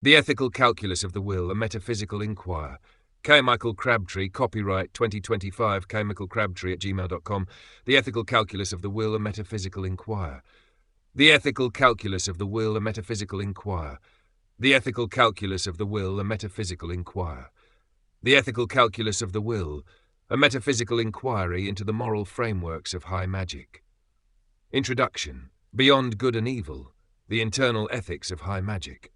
The Ethical Calculus of the Will, a Metaphysical Inquiry. K. Michael Crabtree, copyright 2025, kmichaelcrabtree@gmail.com. The Ethical Calculus of the Will, a Metaphysical Inquiry. The Ethical Calculus of the Will, a Metaphysical Inquiry. The Ethical Calculus of the Will, a Metaphysical Inquiry. The Ethical Calculus of the Will, a Metaphysical Inquiry into the Moral Frameworks of High Magic. Introduction. Beyond Good and Evil, the Internal Ethics of High Magic.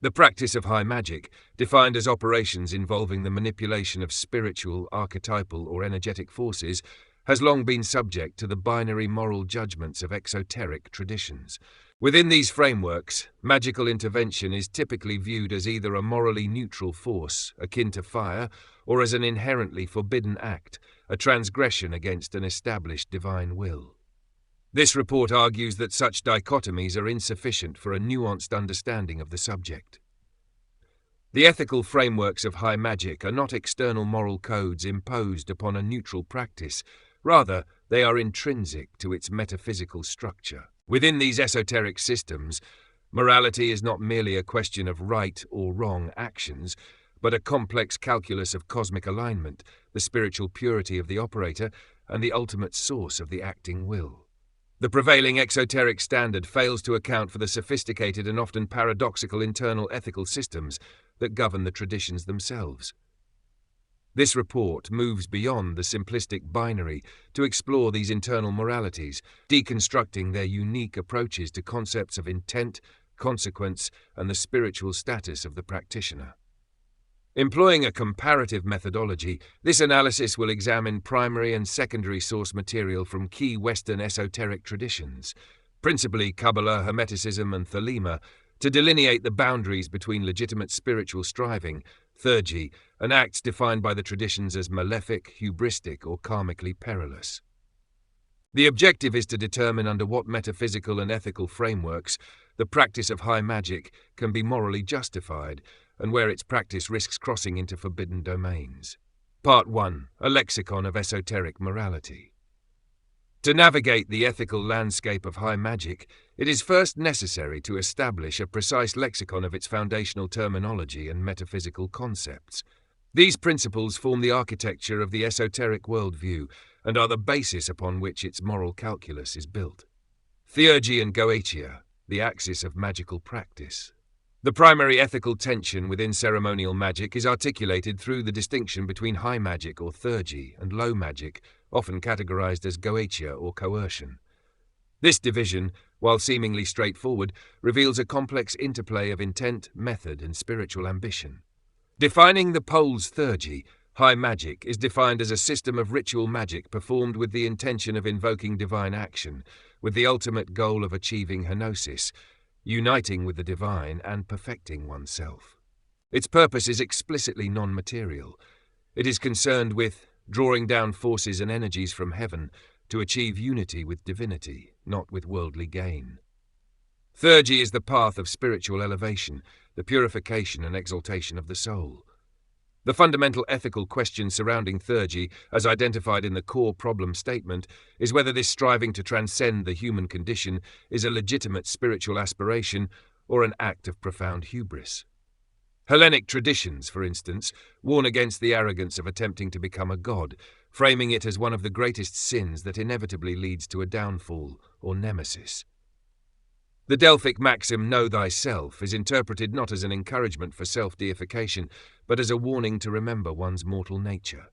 The practice of high magic, defined as operations involving the manipulation of spiritual, archetypal, or energetic forces, has long been subject to the binary moral judgments of exoteric traditions. Within these frameworks, magical intervention is typically viewed as either a morally neutral force, akin to fire, or as an inherently forbidden act, a transgression against an established divine will. This report argues that such dichotomies are insufficient for a nuanced understanding of the subject. The ethical frameworks of high magic are not external moral codes imposed upon a neutral practice. Rather, they are intrinsic to its metaphysical structure. Within these esoteric systems, morality is not merely a question of right or wrong actions, but a complex calculus of cosmic alignment, the spiritual purity of the operator, and the ultimate source of the acting will. The prevailing exoteric standard fails to account for the sophisticated and often paradoxical internal ethical systems that govern the traditions themselves. This report moves beyond the simplistic binary to explore these internal moralities, deconstructing their unique approaches to concepts of intent, consequence, and the spiritual status of the practitioner. Employing a comparative methodology, this analysis will examine primary and secondary source material from key Western esoteric traditions, principally Kabbalah, Hermeticism, and Thelema, to delineate the boundaries between legitimate spiritual striving, theurgy, and acts defined by the traditions as malefic, hubristic, or karmically perilous. The objective is to determine under what metaphysical and ethical frameworks the practice of high magic can be morally justified, and where its practice risks crossing into forbidden domains. Part 1. A Lexicon of Esoteric Morality. To navigate the ethical landscape of high magic, it is first necessary to establish a precise lexicon of its foundational terminology and metaphysical concepts. These principles form the architecture of the esoteric worldview and are the basis upon which its moral calculus is built. Theurgy and Goetia, the axis of magical practice. The primary ethical tension within ceremonial magic is articulated through the distinction between high magic or theurgy and low magic, often categorized as Goetia or coercion. This division, while seemingly straightforward, reveals a complex interplay of intent, method, and spiritual ambition. Defining the pole's theurgy, high magic is defined as a system of ritual magic performed with the intention of invoking divine action, with the ultimate goal of achieving henosis, uniting with the divine and perfecting oneself. Its purpose is explicitly non-material. It is concerned with drawing down forces and energies from heaven to achieve unity with divinity, not with worldly gain. Theurgy is the path of spiritual elevation, the purification and exaltation of the soul. The fundamental ethical question surrounding theurgy, as identified in the core problem statement, is whether this striving to transcend the human condition is a legitimate spiritual aspiration or an act of profound hubris. Hellenic traditions, for instance, warn against the arrogance of attempting to become a god, framing it as one of the greatest sins that inevitably leads to a downfall or nemesis. The Delphic maxim, "Know thyself," is interpreted not as an encouragement for self-deification, but as a warning to remember one's mortal nature.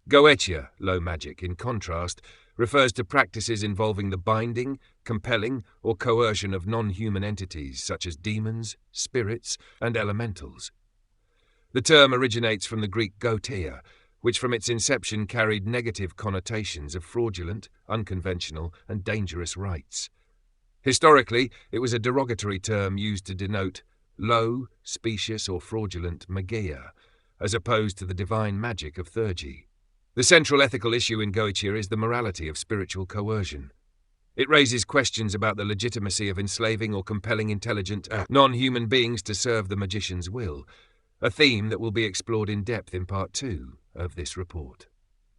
Goetia, low magic, in contrast, refers to practices involving the binding, compelling, or coercion of non-human entities such as demons, spirits, and elementals. The term originates from the Greek goteia, which from its inception carried negative connotations of fraudulent, unconventional, and dangerous rites. Historically, it was a derogatory term used to denote low, specious, or fraudulent magia, as opposed to the divine magic of theurgy. The central ethical issue in Goetia is the morality of spiritual coercion. It raises questions about the legitimacy of enslaving or compelling intelligent, non-human beings to serve the magician's will, a theme that will be explored in depth in Part 2 of this report.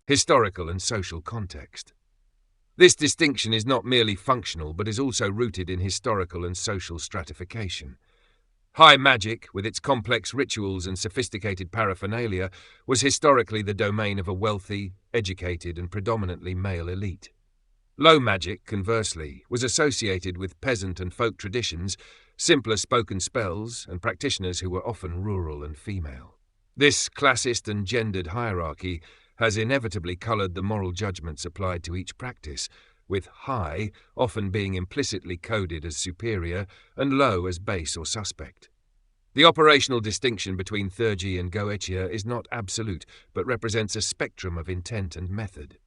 Historical and social context. This distinction is not merely functional but is also rooted in historical and social stratification. High magic, with its complex rituals and sophisticated paraphernalia, was historically the domain of a wealthy, educated, and predominantly male elite. Low magic, conversely, was associated with peasant and folk traditions, simpler spoken spells, and practitioners who were often rural and female. This classist and gendered hierarchy has inevitably coloured the moral judgments applied to each practice, with high often being implicitly coded as superior and low as base or suspect. The operational distinction between theurgy and goetia is not absolute, but represents a spectrum of intent and method.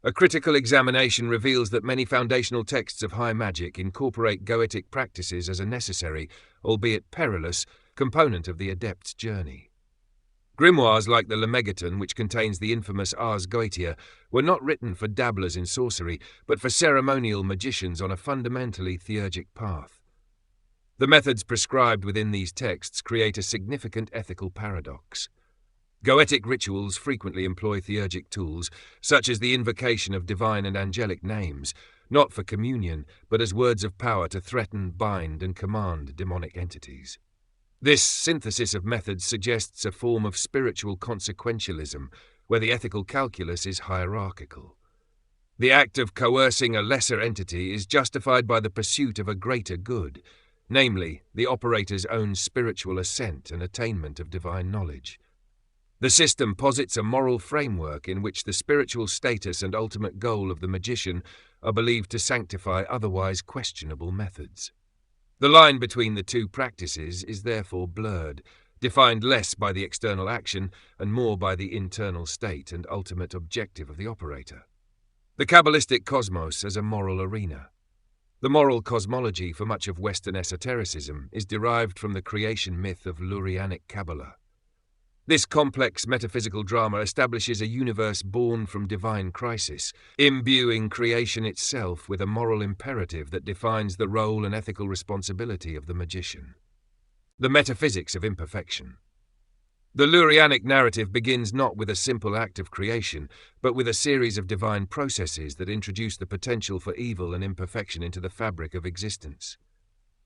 A critical examination reveals that many foundational texts of high magic incorporate goetic practices as a necessary, albeit perilous, component of the adept's journey. Grimoires like the Lemegeton, which contains the infamous Ars Goetia, were not written for dabblers in sorcery, but for ceremonial magicians on a fundamentally theurgic path. The methods prescribed within these texts create a significant ethical paradox. Goetic rituals frequently employ theurgic tools, such as the invocation of divine and angelic names, not for communion, but as words of power to threaten, bind, and command demonic entities. This synthesis of methods suggests a form of spiritual consequentialism, where the ethical calculus is hierarchical. The act of coercing a lesser entity is justified by the pursuit of a greater good, namely, the operator's own spiritual ascent and attainment of divine knowledge. The system posits a moral framework in which the spiritual status and ultimate goal of the magician are believed to sanctify otherwise questionable methods. The line between the two practices is therefore blurred, defined less by the external action and more by the internal state and ultimate objective of the operator. The Kabbalistic cosmos as a moral arena. The moral cosmology for much of Western esotericism is derived from the creation myth of Lurianic Kabbalah. This complex metaphysical drama establishes a universe born from divine crisis, imbuing creation itself with a moral imperative that defines the role and ethical responsibility of the magician. The metaphysics of imperfection. The Lurianic narrative begins not with a simple act of creation, but with a series of divine processes that introduce the potential for evil and imperfection into the fabric of existence.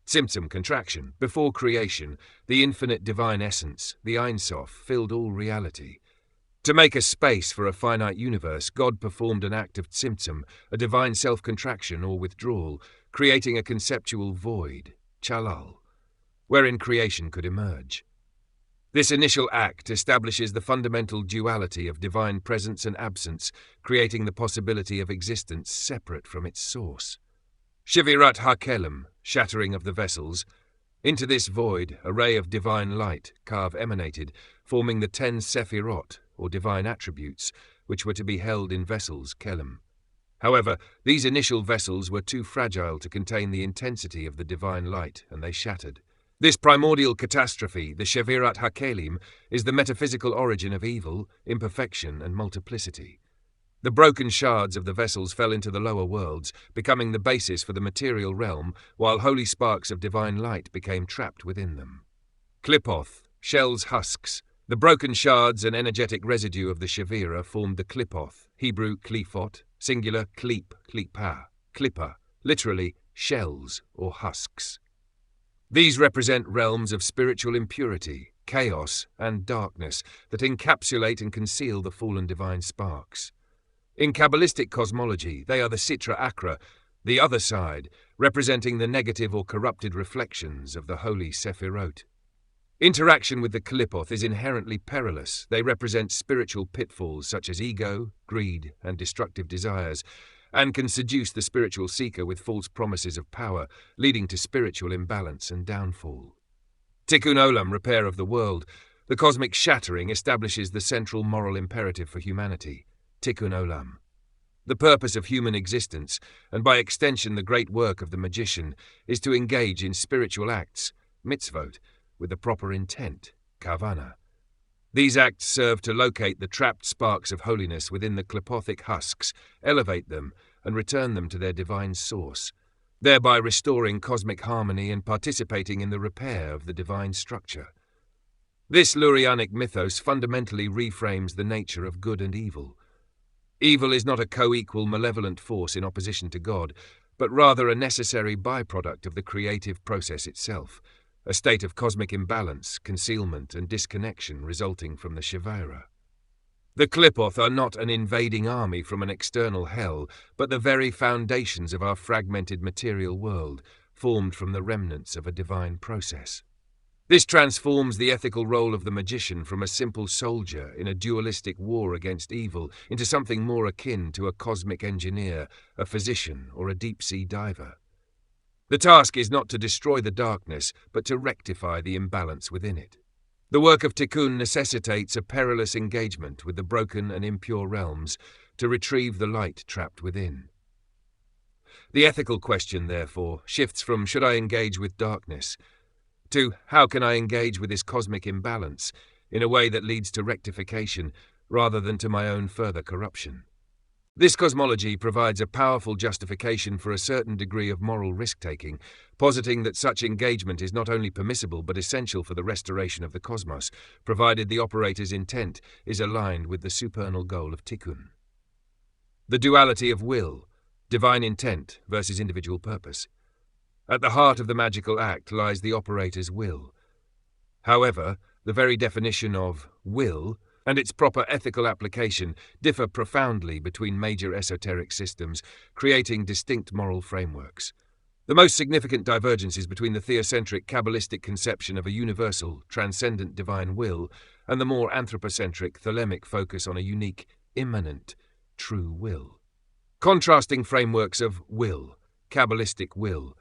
Tzimtzum contraction. Before creation, the infinite divine essence, the Ein Sof, filled all reality. To make a space for a finite universe, God performed an act of tzimtzum, a divine self-contraction or withdrawal, creating a conceptual void, chalal, wherein creation could emerge. This initial act establishes the fundamental duality of divine presence and absence, creating the possibility of existence separate from its source. Shevirat HaKelem, shattering of the vessels. Into this void, a ray of divine light, Kav, emanated, forming the 10 Sephirot, or divine attributes, which were to be held in vessels, Kelem. However, these initial vessels were too fragile to contain the intensity of the divine light, and they shattered. This primordial catastrophe, the Shevirat HaKelim, is the metaphysical origin of evil, imperfection, and multiplicity. The broken shards of the vessels fell into the lower worlds, becoming the basis for the material realm, while holy sparks of divine light became trapped within them. Klipoth, shell's husks. The broken shards and energetic residue of the Shevira formed the Klipoth, Hebrew klifot, singular klip, klipa, klippa, literally shells or husks. These represent realms of spiritual impurity, chaos, and darkness that encapsulate and conceal the fallen divine sparks. In Kabbalistic cosmology, they are the Sitra Achra, the other side, representing the negative or corrupted reflections of the holy Sephirot. Interaction with the Klipoth is inherently perilous. They represent spiritual pitfalls such as ego, greed, and destructive desires, and can seduce the spiritual seeker with false promises of power, leading to spiritual imbalance and downfall. Tikkun Olam, repair of the world. The cosmic shattering establishes the central moral imperative for humanity. Tikkun Olam. The purpose of human existence, and by extension the great work of the magician, is to engage in spiritual acts, mitzvot, with the proper intent, kavana. These acts serve to locate the trapped sparks of holiness within the klipothic husks, elevate them, and return them to their divine source, thereby restoring cosmic harmony and participating in the repair of the divine structure. This Lurianic mythos fundamentally reframes the nature of good and evil. Evil is not a co-equal malevolent force in opposition to God, but rather a necessary byproduct of the creative process itself. a state of cosmic imbalance, concealment, and disconnection resulting from the Shivera. The Qliphoth are not an invading army from an external hell, but the very foundations of our fragmented material world, formed from the remnants of a divine process. This transforms the ethical role of the magician from a simple soldier in a dualistic war against evil into something more akin to a cosmic engineer, a physician, or a deep-sea diver. The task is not to destroy the darkness, but to rectify the imbalance within it. The work of Tikkun necessitates a perilous engagement with the broken and impure realms to retrieve the light trapped within. The ethical question, therefore, shifts from should I engage with darkness to how can I engage with this cosmic imbalance in a way that leads to rectification rather than to my own further corruption. This cosmology provides a powerful justification for a certain degree of moral risk-taking, positing that such engagement is not only permissible but essential for the restoration of the cosmos, provided the operator's intent is aligned with the supernal goal of Tikkun. The duality of will, divine intent versus individual purpose. At the heart of the magical act lies the operator's will. However, the very definition of will and its proper ethical application differ profoundly between major esoteric systems, creating distinct moral frameworks. The most significant divergences between the theocentric Kabbalistic conception of a universal, transcendent divine will and the more anthropocentric Thelemic focus on a unique, immanent, true will. Contrasting frameworks of will, Kabbalistic will.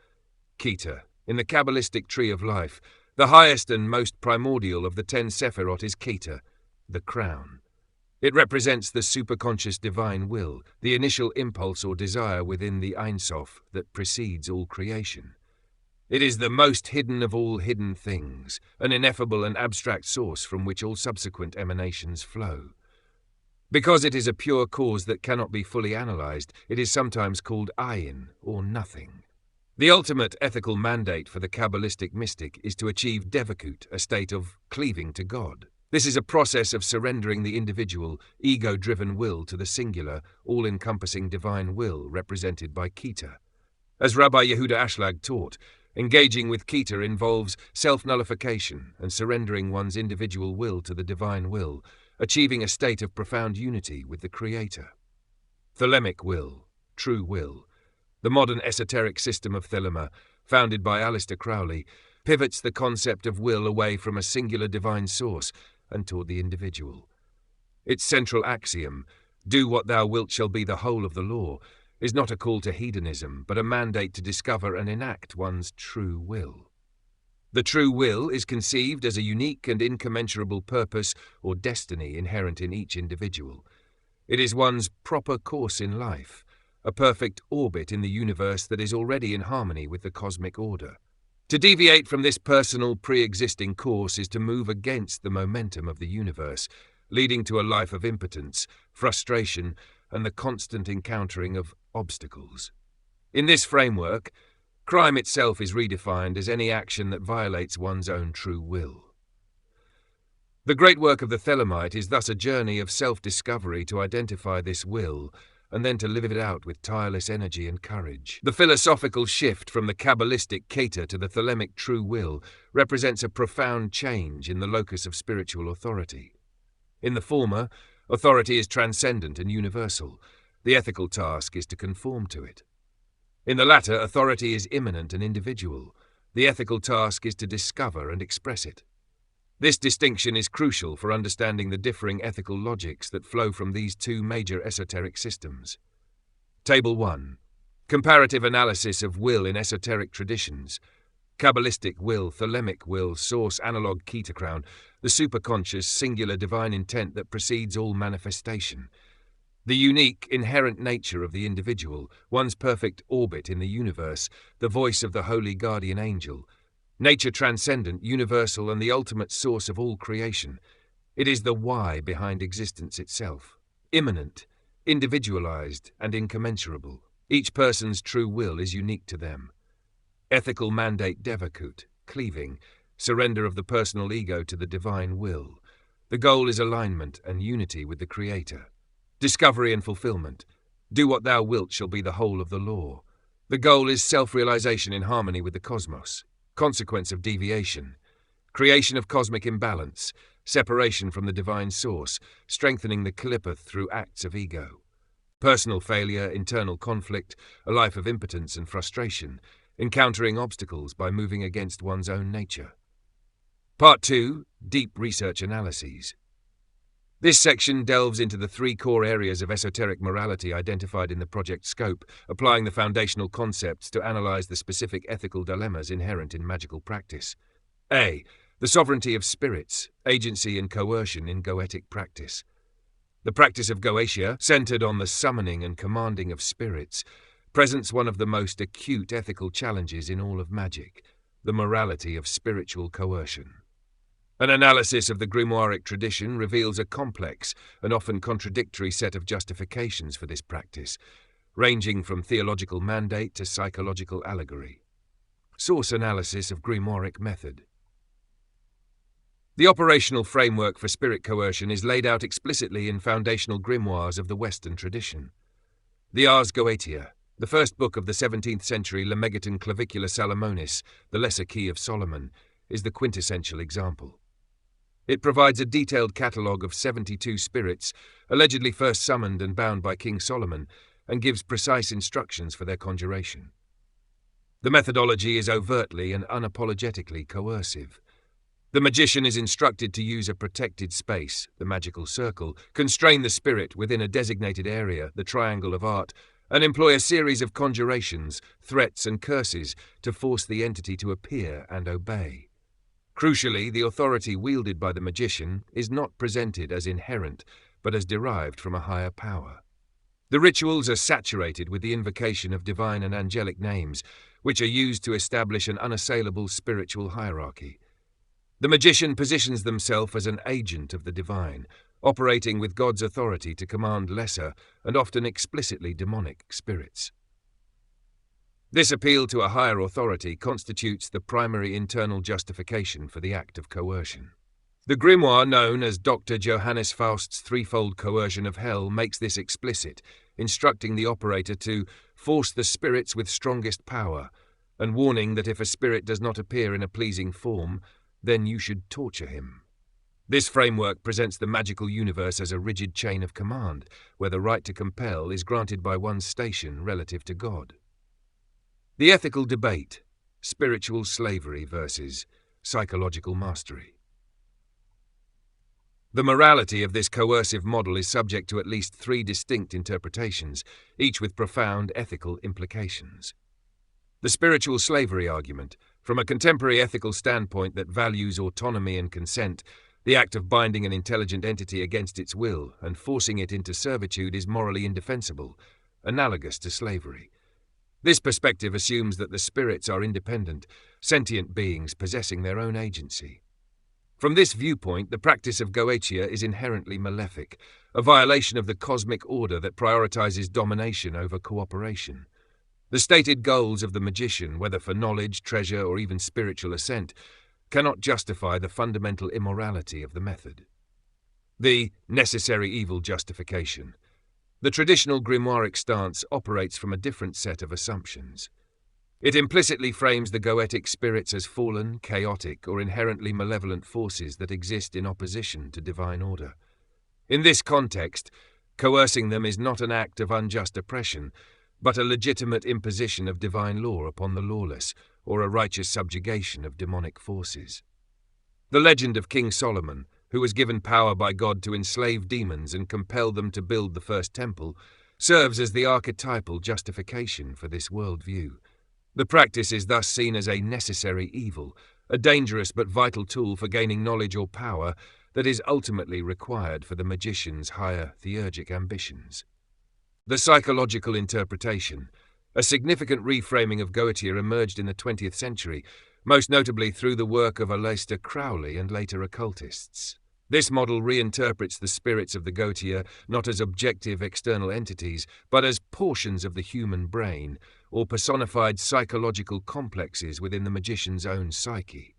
Keter. In the Kabbalistic tree of life, the highest and most primordial of the 10 Sephirot is Keter, the crown. It represents the superconscious divine will, the initial impulse or desire within the Ein Sof that precedes all creation. It is the most hidden of all hidden things, an ineffable and abstract source from which all subsequent emanations flow. Because it is a pure cause that cannot be fully analyzed, it is sometimes called Ayin, or nothing. The ultimate ethical mandate for the Kabbalistic mystic is to achieve Devakut, a state of cleaving to God. This is a process of surrendering the individual, ego-driven will to the singular, all-encompassing divine will represented by Keter. As Rabbi Yehuda Ashlag taught, engaging with Keter involves self-nullification and surrendering one's individual will to the divine will, achieving a state of profound unity with the Creator. Thelemic will, true will. The modern esoteric system of Thelema, founded by Aleister Crowley, pivots the concept of will away from a singular divine source and toward the individual. Its central axiom, "Do what thou wilt shall be the whole of the law," is not a call to hedonism, but a mandate to discover and enact one's true will. The true will is conceived as a unique and incommensurable purpose or destiny inherent in each individual. It is one's proper course in life, a perfect orbit in the universe that is already in harmony with the cosmic order. To deviate from this personal pre-existing course is to move against the momentum of the universe, leading to a life of impotence, frustration, and the constant encountering of obstacles. In this framework, crime itself is redefined as any action that violates one's own true will. The great work of the Thelemite is thus a journey of self-discovery to identify this will, and then to live it out with tireless energy and courage. The philosophical shift from the Kabbalistic Keter to the Thelemic true will represents a profound change in the locus of spiritual authority. In the former, authority is transcendent and universal. The ethical task is to conform to it. In the latter, authority is immanent and individual. The ethical task is to discover and express it. This distinction is crucial for understanding the differing ethical logics that flow from these two major esoteric systems. Table 1. Comparative analysis of will in esoteric traditions. Kabbalistic will, Thelemic will, source analog Keter crown, the superconscious, singular divine intent that precedes all manifestation. The unique, inherent nature of the individual, one's perfect orbit in the universe, the voice of the holy guardian angel. Nature transcendent, universal, and the ultimate source of all creation. It is the why behind existence itself. Immanent, individualized, and incommensurable. Each person's true will is unique to them. Ethical mandate Devakut, cleaving, surrender of the personal ego to the divine will. The goal is alignment and unity with the Creator. Discovery and fulfillment. Do what thou wilt shall be the whole of the law. The goal is self-realization in harmony with the cosmos. consequence of deviation, creation of cosmic imbalance, separation from the divine source, strengthening the Qliphoth through acts of ego, personal failure, internal conflict, a life of impotence and frustration, encountering obstacles by moving against one's own nature. Part 2. Deep Research Analyses. This section delves into the 3 core areas of esoteric morality identified in the project scope, applying the foundational concepts to analyze the specific ethical dilemmas inherent in magical practice. A. The sovereignty of spirits, agency and coercion in goetic practice. The practice of Goetia, centered on the summoning and commanding of spirits, presents one of the most acute ethical challenges in all of magic, the morality of spiritual coercion. An analysis of the grimoiric tradition reveals a complex and often contradictory set of justifications for this practice, ranging from theological mandate to psychological allegory. Source analysis of grimoiric method. The operational framework for spirit coercion is laid out explicitly in foundational grimoires of the Western tradition. The Ars Goetia, the first book of the 17th century Lemegeton Clavicula Salomonis, the Lesser Key of Solomon, is the quintessential example. It provides a detailed catalogue of 72 spirits, allegedly first summoned and bound by King Solomon, and gives precise instructions for their conjuration. The methodology is overtly and unapologetically coercive. The magician is instructed to use a protected space, the magical circle, constrain the spirit within a designated area, the triangle of art, and employ a series of conjurations, threats and curses to force the entity to appear and obey. Crucially, the authority wielded by the magician is not presented as inherent, but as derived from a higher power. The rituals are saturated with the invocation of divine and angelic names, which are used to establish an unassailable spiritual hierarchy. The magician positions himself as an agent of the divine, operating with God's authority to command lesser and often explicitly demonic spirits. This appeal to a higher authority constitutes the primary internal justification for the act of coercion. The grimoire known as Dr. Johannes Faust's threefold coercion of hell makes this explicit, instructing the operator to force the spirits with strongest power, and warning that if a spirit does not appear in a pleasing form, then you should torture him. This framework presents the magical universe as a rigid chain of command, where the right to compel is granted by one's station relative to God. The ethical debate: spiritual slavery versus psychological mastery. The morality of this coercive model is subject to at least 3 distinct interpretations, each with profound ethical implications. The spiritual slavery argument, from a contemporary ethical standpoint that values autonomy and consent, the act of binding an intelligent entity against its will and forcing it into servitude is morally indefensible, analogous to slavery. This perspective assumes that the spirits are independent, sentient beings possessing their own agency. From this viewpoint, the practice of Goetia is inherently malefic, a violation of the cosmic order that prioritizes domination over cooperation. The stated goals of the magician, whether for knowledge, treasure, or even spiritual ascent, cannot justify the fundamental immorality of the method. The necessary evil justification. The traditional grimoiric stance operates from a different set of assumptions. It implicitly frames the goetic spirits as fallen, chaotic, or inherently malevolent forces that exist in opposition to divine order. In this context, coercing them is not an act of unjust oppression, but a legitimate imposition of divine law upon the lawless, or a righteous subjugation of demonic forces. The legend of King Solomon, who was given power by God to enslave demons and compel them to build the first temple, serves as the archetypal justification for this worldview. The practice is thus seen as a necessary evil, a dangerous but vital tool for gaining knowledge or power that is ultimately required for the magician's higher theurgic ambitions. The psychological interpretation. A significant reframing of Goetia emerged in the 20th century, most notably through the work of Aleister Crowley and later occultists. This model reinterprets the spirits of the Goetia not as objective external entities, but as portions of the human brain, or personified psychological complexes within the magician's own psyche.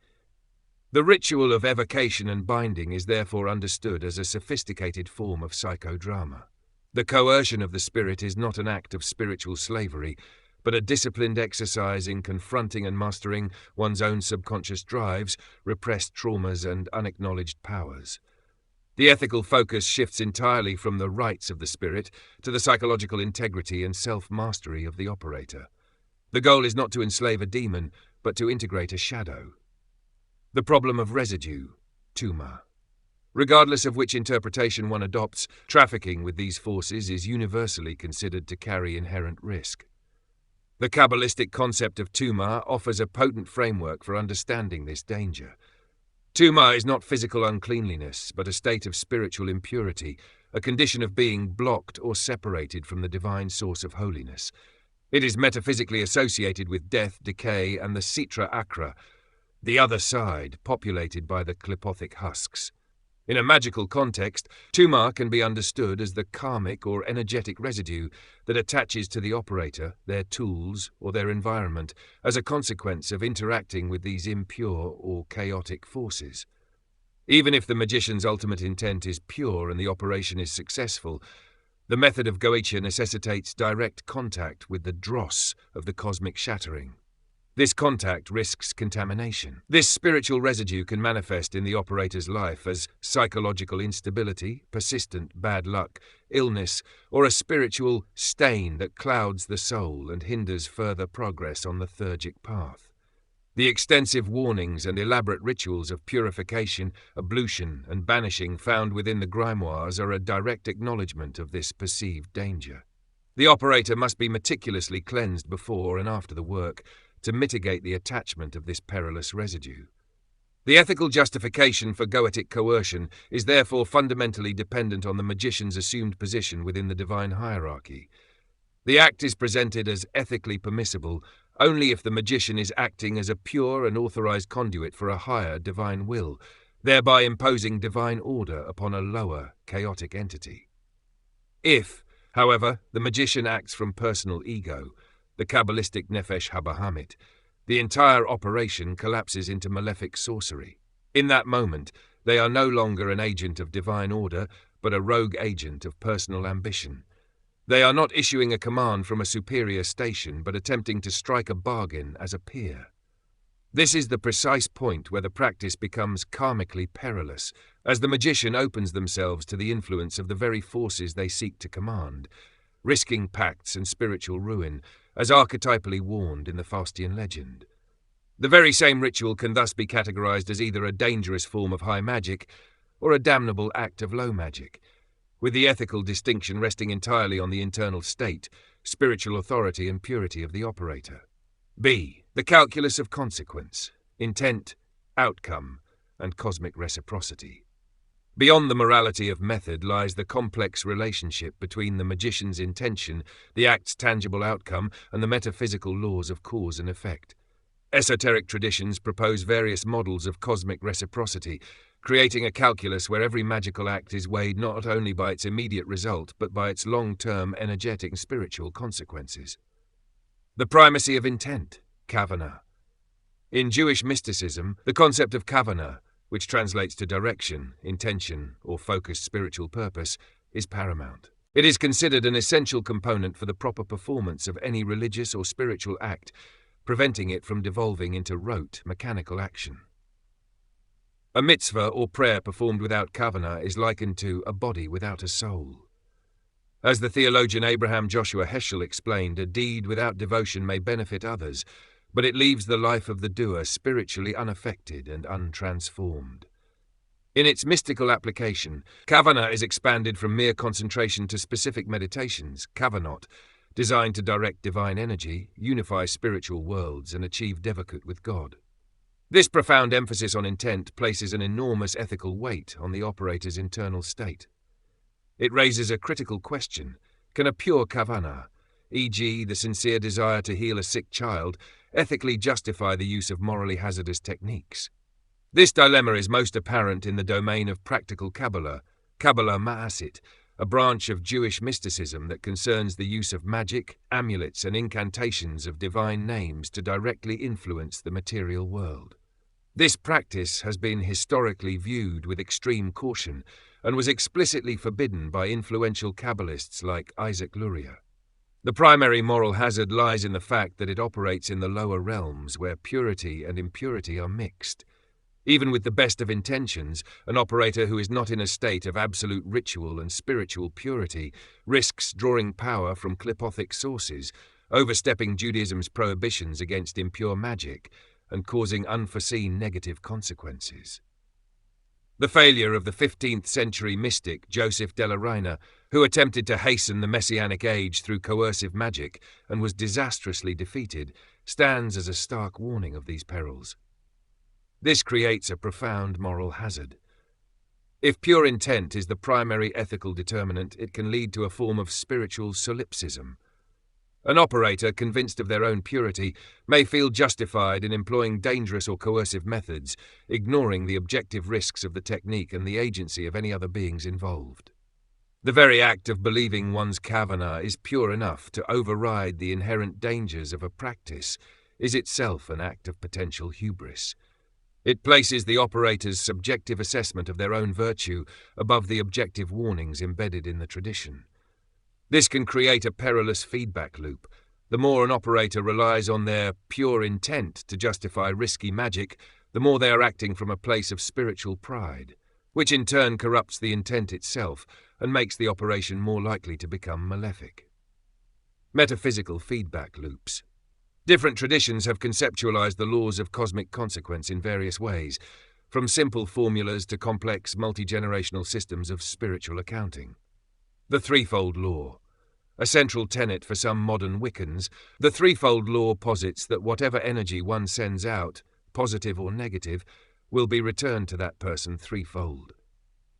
The ritual of evocation and binding is therefore understood as a sophisticated form of psychodrama. The coercion of the spirit is not an act of spiritual slavery, but a disciplined exercise in confronting and mastering one's own subconscious drives, repressed traumas, and unacknowledged powers. The ethical focus shifts entirely from the rights of the spirit to the psychological integrity and self-mastery of the operator. The goal is not to enslave a demon, but to integrate a shadow. The problem of residue, Tuma. Regardless of which interpretation one adopts, trafficking with these forces is universally considered to carry inherent risk. The Kabbalistic concept of Tuma offers a potent framework for understanding this danger. Tuma is not physical uncleanliness, but a state of spiritual impurity, a condition of being blocked or separated from the divine source of holiness. It is metaphysically associated with death, decay, and the Sitra Akra, the other side, populated by the Klipothic husks. In a magical context, Tuma can be understood as the karmic or energetic residue that attaches to the operator, their tools, or their environment as a consequence of interacting with these impure or chaotic forces. Even if the magician's ultimate intent is pure and the operation is successful, the method of Goetia necessitates direct contact with the dross of the cosmic shattering. This contact risks contamination. This spiritual residue can manifest in the operator's life as psychological instability, persistent bad luck, illness, or a spiritual stain that clouds the soul and hinders further progress on the theurgic path. The extensive warnings and elaborate rituals of purification, ablution, and banishing found within the grimoires are a direct acknowledgement of this perceived danger. The operator must be meticulously cleansed before and after the work, to mitigate the attachment of this perilous residue. The ethical justification for Goetic coercion is therefore fundamentally dependent on the magician's assumed position within the divine hierarchy. The act is presented as ethically permissible only if the magician is acting as a pure and authorized conduit for a higher divine will, thereby imposing divine order upon a lower, chaotic entity. If, however, the magician acts from personal ego, the Kabbalistic Nefesh Habahamit, the entire operation collapses into malefic sorcery. In that moment, they are no longer an agent of divine order, but a rogue agent of personal ambition. They are not issuing a command from a superior station, but attempting to strike a bargain as a peer. This is the precise point where the practice becomes karmically perilous, as the magician opens themselves to the influence of the very forces they seek to command, risking pacts and spiritual ruin, as archetypally warned in the Faustian legend. The very same ritual can thus be categorized as either a dangerous form of high magic or a damnable act of low magic, with the ethical distinction resting entirely on the internal state, spiritual authority and purity of the operator. B. The calculus of consequence, intent, outcome, and cosmic reciprocity. Beyond the morality of method lies the complex relationship between the magician's intention, the act's tangible outcome, and the metaphysical laws of cause and effect. Esoteric traditions propose various models of cosmic reciprocity, creating a calculus where every magical act is weighed not only by its immediate result, but by its long-term energetic and spiritual consequences. The primacy of intent, kavanah. In Jewish mysticism, the concept of kavanah, which translates to direction, intention, or focused spiritual purpose, is paramount. It is considered an essential component for the proper performance of any religious or spiritual act, preventing it from devolving into rote, mechanical action. A mitzvah or prayer performed without kavanah is likened to a body without a soul. As the theologian Abraham Joshua Heschel explained, a deed without devotion may benefit others, but it leaves the life of the doer spiritually unaffected and untransformed. In its mystical application, kavanah is expanded from mere concentration to specific meditations, kavanot, designed to direct divine energy, unify spiritual worlds, and achieve devakut with God. This profound emphasis on intent places an enormous ethical weight on the operator's internal state. It raises a critical question: can a pure kavanah, e.g. the sincere desire to heal a sick child, ethically justify the use of morally hazardous techniques? This dilemma is most apparent in the domain of practical Kabbalah, Kabbalah Ma'asit, a branch of Jewish mysticism that concerns the use of magic, amulets, and incantations of divine names to directly influence the material world. This practice has been historically viewed with extreme caution and was explicitly forbidden by influential Kabbalists like Isaac Luria. The primary moral hazard lies in the fact that it operates in the lower realms where purity and impurity are mixed. Even with the best of intentions, an operator who is not in a state of absolute ritual and spiritual purity risks drawing power from Qlipothic sources, overstepping Judaism's prohibitions against impure magic, and causing unforeseen negative consequences. The failure of the 15th century mystic Joseph Della Reina, who attempted to hasten the Messianic age through coercive magic and was disastrously defeated, stands as a stark warning of these perils. This creates a profound moral hazard. If pure intent is the primary ethical determinant, it can lead to a form of spiritual solipsism. An operator, convinced of their own purity, may feel justified in employing dangerous or coercive methods, ignoring the objective risks of the technique and the agency of any other beings involved. The very act of believing one's kavana is pure enough to override the inherent dangers of a practice is itself an act of potential hubris. It places the operator's subjective assessment of their own virtue above the objective warnings embedded in the tradition. This can create a perilous feedback loop. The more an operator relies on their pure intent to justify risky magic, the more they are acting from a place of spiritual pride, which in turn corrupts the intent itself and makes the operation more likely to become malefic. Metaphysical feedback loops. Different traditions have conceptualized the laws of cosmic consequence in various ways, from simple formulas to complex multi-generational systems of spiritual accounting. The threefold law. A central tenet for some modern Wiccans, the threefold law posits that whatever energy one sends out, positive or negative, will be returned to that person threefold.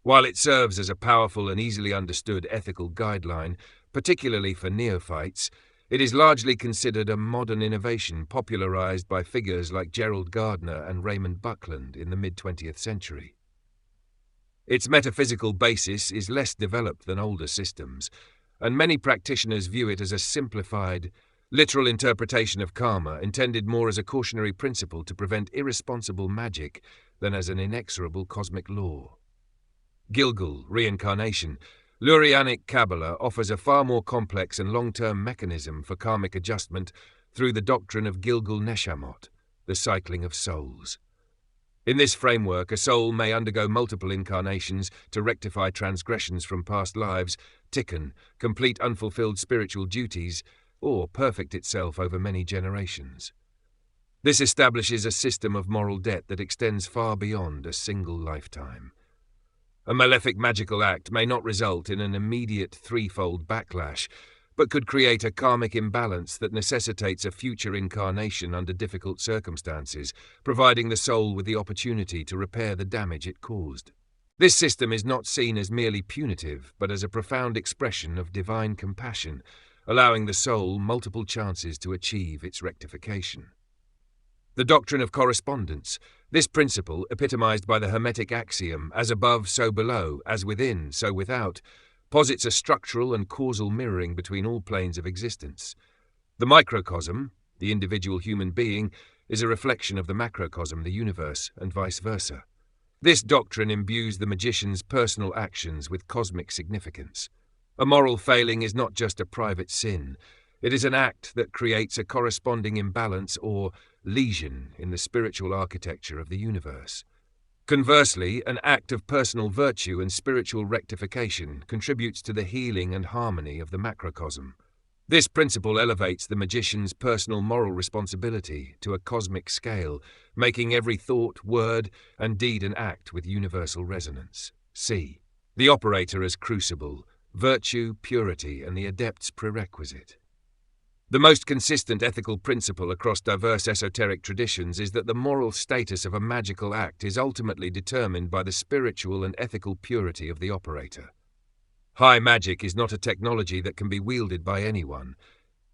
While it serves as a powerful and easily understood ethical guideline, particularly for neophytes, it is largely considered a modern innovation popularized by figures like Gerald Gardner and Raymond Buckland in the mid-20th century. Its metaphysical basis is less developed than older systems, and many practitioners view it as a simplified, literal interpretation of karma intended more as a cautionary principle to prevent irresponsible magic than as an inexorable cosmic law. Gilgul, reincarnation. Lurianic Kabbalah offers a far more complex and long-term mechanism for karmic adjustment through the doctrine of Gilgul Neshamot, the cycling of souls. In this framework, a soul may undergo multiple incarnations to rectify transgressions from past lives, tikkun, complete unfulfilled spiritual duties, or perfect itself over many generations. This establishes a system of moral debt that extends far beyond a single lifetime. A malefic magical act may not result in an immediate threefold backlash, but could create a karmic imbalance that necessitates a future incarnation under difficult circumstances, providing the soul with the opportunity to repair the damage it caused. This system is not seen as merely punitive, but as a profound expression of divine compassion, allowing the soul multiple chances to achieve its rectification. The doctrine of correspondence. This principle, epitomized by the Hermetic axiom, as above, so below, as within, so without, posits a structural and causal mirroring between all planes of existence. The microcosm, the individual human being, is a reflection of the macrocosm, the universe, and vice versa. This doctrine imbues the magician's personal actions with cosmic significance. A moral failing is not just a private sin. It is an act that creates a corresponding imbalance or lesion in the spiritual architecture of the universe. Conversely, an act of personal virtue and spiritual rectification contributes to the healing and harmony of the macrocosm. This principle elevates the magician's personal moral responsibility to a cosmic scale, making every thought, word, and deed an act with universal resonance. C. The operator as crucible, virtue, purity, and the adept's prerequisite. The most consistent ethical principle across diverse esoteric traditions is that the moral status of a magical act is ultimately determined by the spiritual and ethical purity of the operator. High magic is not a technology that can be wielded by anyone.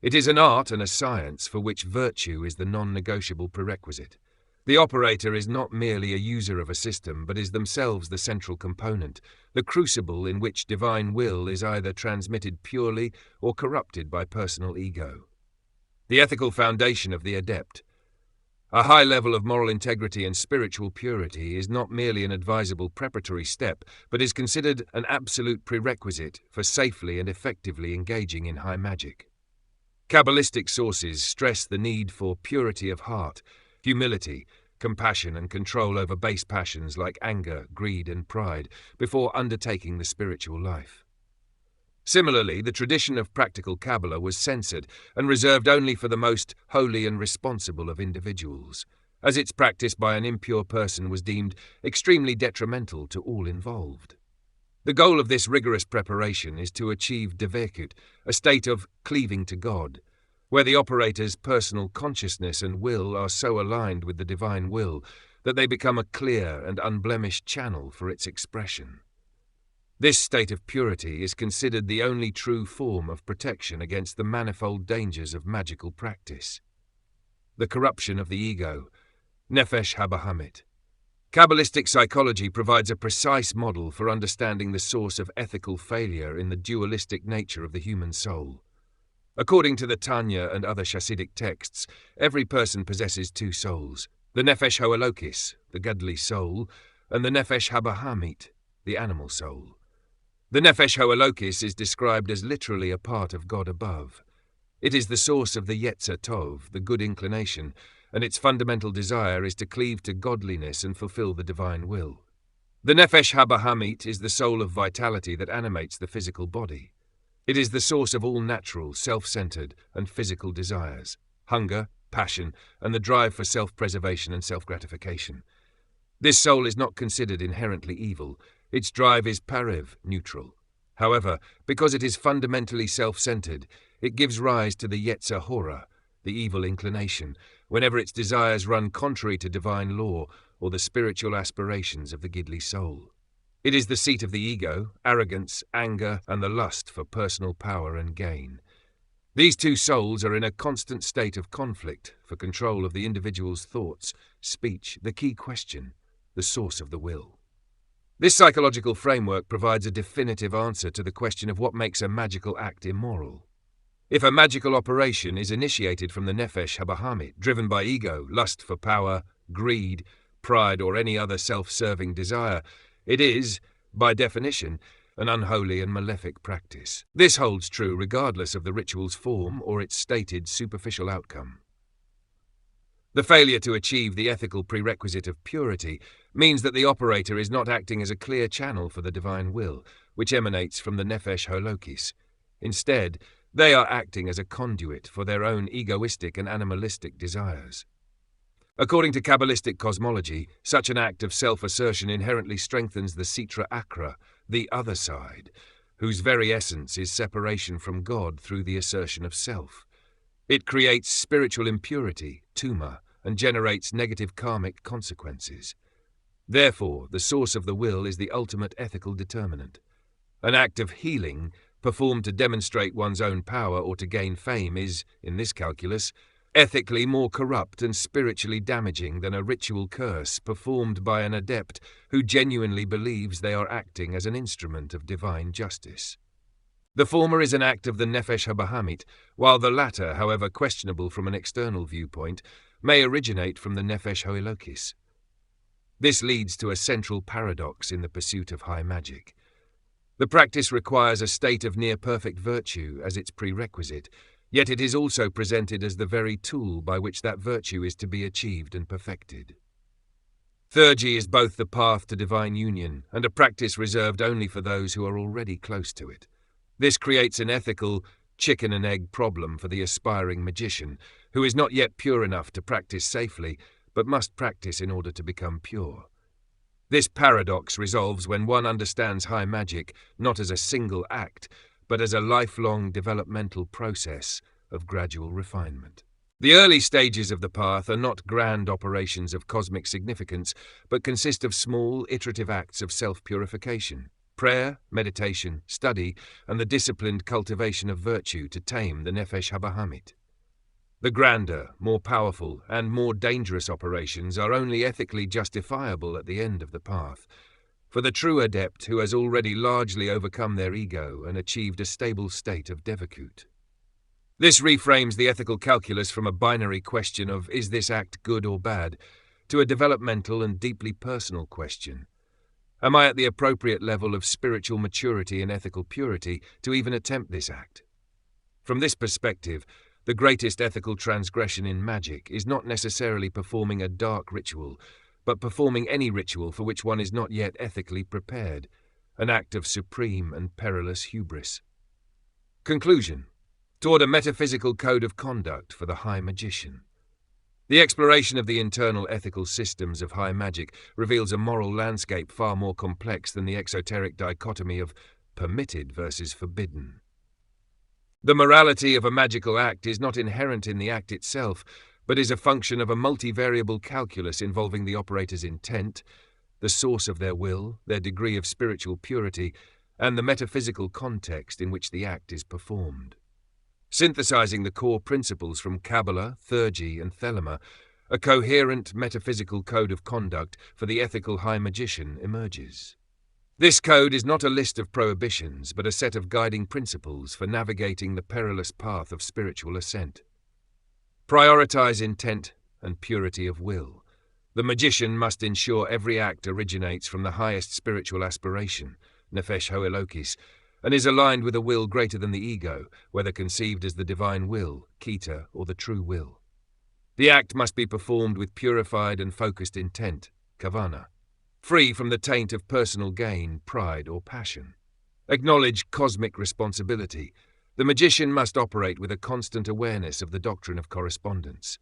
It is an art and a science for which virtue is the non-negotiable prerequisite. The operator is not merely a user of a system, but is themselves the central component, the crucible in which divine will is either transmitted purely or corrupted by personal ego. The ethical foundation of the adept. A high level of moral integrity and spiritual purity is not merely an advisable preparatory step, but is considered an absolute prerequisite for safely and effectively engaging in high magic. Kabbalistic sources stress the need for purity of heart, humility, compassion and control over base passions like anger, greed and pride before undertaking the spiritual life. Similarly, the tradition of practical Kabbalah was censored and reserved only for the most holy and responsible of individuals, as its practice by an impure person was deemed extremely detrimental to all involved. The goal of this rigorous preparation is to achieve Dvekut, a state of cleaving to God, where the operator's personal consciousness and will are so aligned with the divine will that they become a clear and unblemished channel for its expression. This state of purity is considered the only true form of protection against the manifold dangers of magical practice. The corruption of the ego, Nefesh HaBahamit. Kabbalistic psychology provides a precise model for understanding the source of ethical failure in the dualistic nature of the human soul. According to the Tanya and other Hasidic texts, every person possesses two souls, the Nefesh HaElokis, the godly soul, and the Nefesh HaBahamit, the animal soul. The Nefesh HaElokis is described as literally a part of God above. It is the source of the Yetzer Tov, the good inclination, and its fundamental desire is to cleave to godliness and fulfill the divine will. The Nefesh HaBahamit is the soul of vitality that animates the physical body. It is the source of all natural, self-centered, and physical desires, hunger, passion, and the drive for self-preservation and self-gratification. This soul is not considered inherently evil. Its drive is parev, neutral. However, because it is fundamentally self-centered, it gives rise to the Yetzer Hora, the evil inclination, whenever its desires run contrary to divine law or the spiritual aspirations of the Gidli soul. It is the seat of the ego, arrogance, anger, and the lust for personal power and gain. These two souls are in a constant state of conflict for control of the individual's thoughts, speech, the key question, the source of the will. This psychological framework provides a definitive answer to the question of what makes a magical act immoral. If a magical operation is initiated from the Nefesh HaBahamit, driven by ego, lust for power, greed, pride, or any other self-serving desire, it is, by definition, an unholy and malefic practice. This holds true regardless of the ritual's form or its stated superficial outcome. The failure to achieve the ethical prerequisite of purity means that the operator is not acting as a clear channel for the divine will, which emanates from the Nefesh HaElokis. Instead, they are acting as a conduit for their own egoistic and animalistic desires. According to Kabbalistic cosmology, such an act of self-assertion inherently strengthens the Sitra Achra, the other side, whose very essence is separation from God through the assertion of self. It creates spiritual impurity, tuma, and generates negative karmic consequences. Therefore, the source of the will is the ultimate ethical determinant. An act of healing, performed to demonstrate one's own power or to gain fame, is, in this calculus, ethically more corrupt and spiritually damaging than a ritual curse performed by an adept who genuinely believes they are acting as an instrument of divine justice. The former is an act of the Nefesh HaBahamit, while the latter, however questionable from an external viewpoint, may originate from the Nefesh HaElokis. This leads to a central paradox in the pursuit of high magic. The practice requires a state of near-perfect virtue as its prerequisite, yet it is also presented as the very tool by which that virtue is to be achieved and perfected. Theurgy is both the path to divine union and a practice reserved only for those who are already close to it. This creates an ethical chicken-and-egg problem for the aspiring magician, who is not yet pure enough to practice safely, but must practice in order to become pure. This paradox resolves when one understands high magic not as a single act, but as a lifelong developmental process of gradual refinement. The early stages of the path are not grand operations of cosmic significance, but consist of small, iterative acts of self-purification, prayer, meditation, study, and the disciplined cultivation of virtue to tame the Nefesh HaBahamit. The grander, more powerful, and more dangerous operations are only ethically justifiable at the end of the path, for the true adept who has already largely overcome their ego and achieved a stable state of Dvekut. This reframes the ethical calculus from a binary question of is this act good or bad, to a developmental and deeply personal question. Am I at the appropriate level of spiritual maturity and ethical purity to even attempt this act? From this perspective, the greatest ethical transgression in magic is not necessarily performing a dark ritual, but performing any ritual for which one is not yet ethically prepared, an act of supreme and perilous hubris. Conclusion. Toward a metaphysical code of conduct for the High Magician. The exploration of the internal ethical systems of high magic reveals a moral landscape far more complex than the exoteric dichotomy of permitted versus forbidden. The morality of a magical act is not inherent in the act itself, but is a function of a multivariable calculus involving the operator's intent, the source of their will, their degree of spiritual purity, and the metaphysical context in which the act is performed. Synthesizing the core principles from Kabbalah, Theurgy, and Thelema, a coherent metaphysical code of conduct for the ethical high magician emerges. This code is not a list of prohibitions, but a set of guiding principles for navigating the perilous path of spiritual ascent. Prioritize intent and purity of will. The magician must ensure every act originates from the highest spiritual aspiration, Nefesh Hoelokis, and is aligned with a will greater than the ego, whether conceived as the divine will, Kheta, or the true will. The act must be performed with purified and focused intent, Kavana, free from the taint of personal gain, pride, or passion. Acknowledge cosmic responsibility. The magician must operate with a constant awareness of the doctrine of correspondence.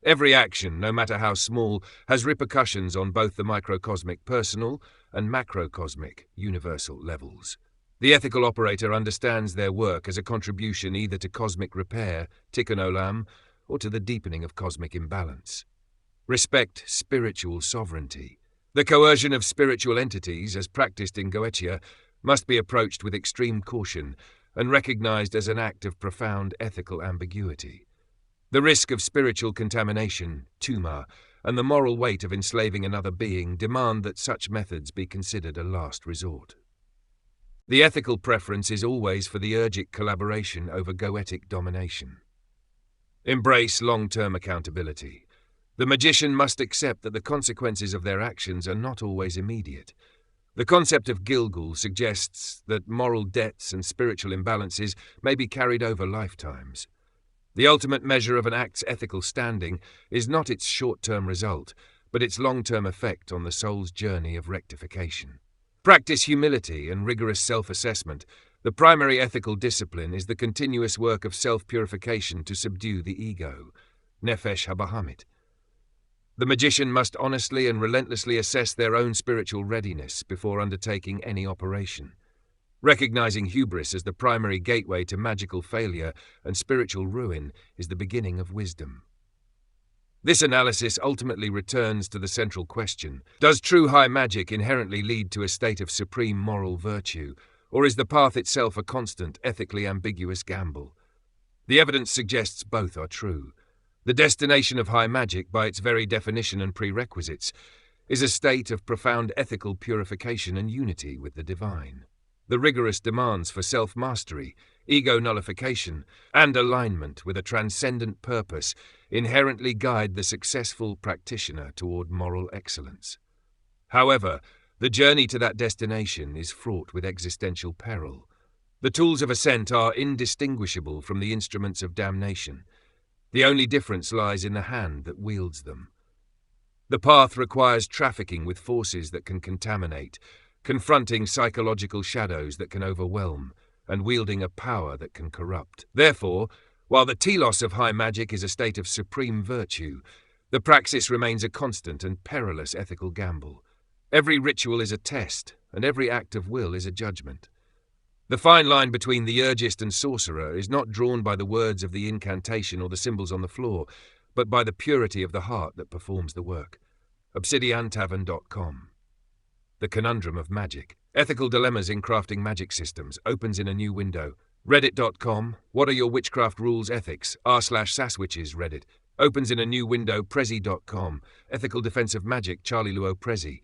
Every action, no matter how small, has repercussions on both the microcosmic personal and macrocosmic universal levels. The ethical operator understands their work as a contribution either to cosmic repair, tikkun olam, or to the deepening of cosmic imbalance. Respect spiritual sovereignty. The coercion of spiritual entities, as practiced in Goetia, must be approached with extreme caution and recognized as an act of profound ethical ambiguity. The risk of spiritual contamination, tuma, and the moral weight of enslaving another being demand that such methods be considered a last resort. The ethical preference is always for the ergic collaboration over goetic domination. Embrace long-term accountability. The magician must accept that the consequences of their actions are not always immediate. The concept of Gilgul suggests that moral debts and spiritual imbalances may be carried over lifetimes. The ultimate measure of an act's ethical standing is not its short-term result, but its long-term effect on the soul's journey of rectification. Practice humility and rigorous self-assessment. The primary ethical discipline is the continuous work of self-purification to subdue the ego, Nefesh HaBahamit. The magician must honestly and relentlessly assess their own spiritual readiness before undertaking any operation. Recognizing hubris as the primary gateway to magical failure and spiritual ruin is the beginning of wisdom. This analysis ultimately returns to the central question: does true high magic inherently lead to a state of supreme moral virtue, or is the path itself a constant, ethically ambiguous gamble? The evidence suggests both are true. The destination of high magic, by its very definition and prerequisites, is a state of profound ethical purification and unity with the divine. The rigorous demands for self-mastery, ego nullification, and alignment with a transcendent purpose inherently guide the successful practitioner toward moral excellence. However, the journey to that destination is fraught with existential peril. The tools of ascent are indistinguishable from the instruments of damnation. The only difference lies in the hand that wields them. The path requires trafficking with forces that can contaminate, confronting psychological shadows that can overwhelm, and wielding a power that can corrupt. Therefore, while the telos of high magic is a state of supreme virtue, the praxis remains a constant and perilous ethical gamble. Every ritual is a test, and every act of will is a judgment. The fine line between the urgist and sorcerer is not drawn by the words of the incantation or the symbols on the floor, but by the purity of the heart that performs the work. ObsidianTavern.com. The Conundrum of Magic. Ethical Dilemmas in Crafting Magic Systems opens in a new window. Reddit.com. What are your witchcraft rules ethics? r/saswitches Reddit. Opens in a new window. Prezi.com. Ethical Defense of Magic. Charlie Luo Prezi.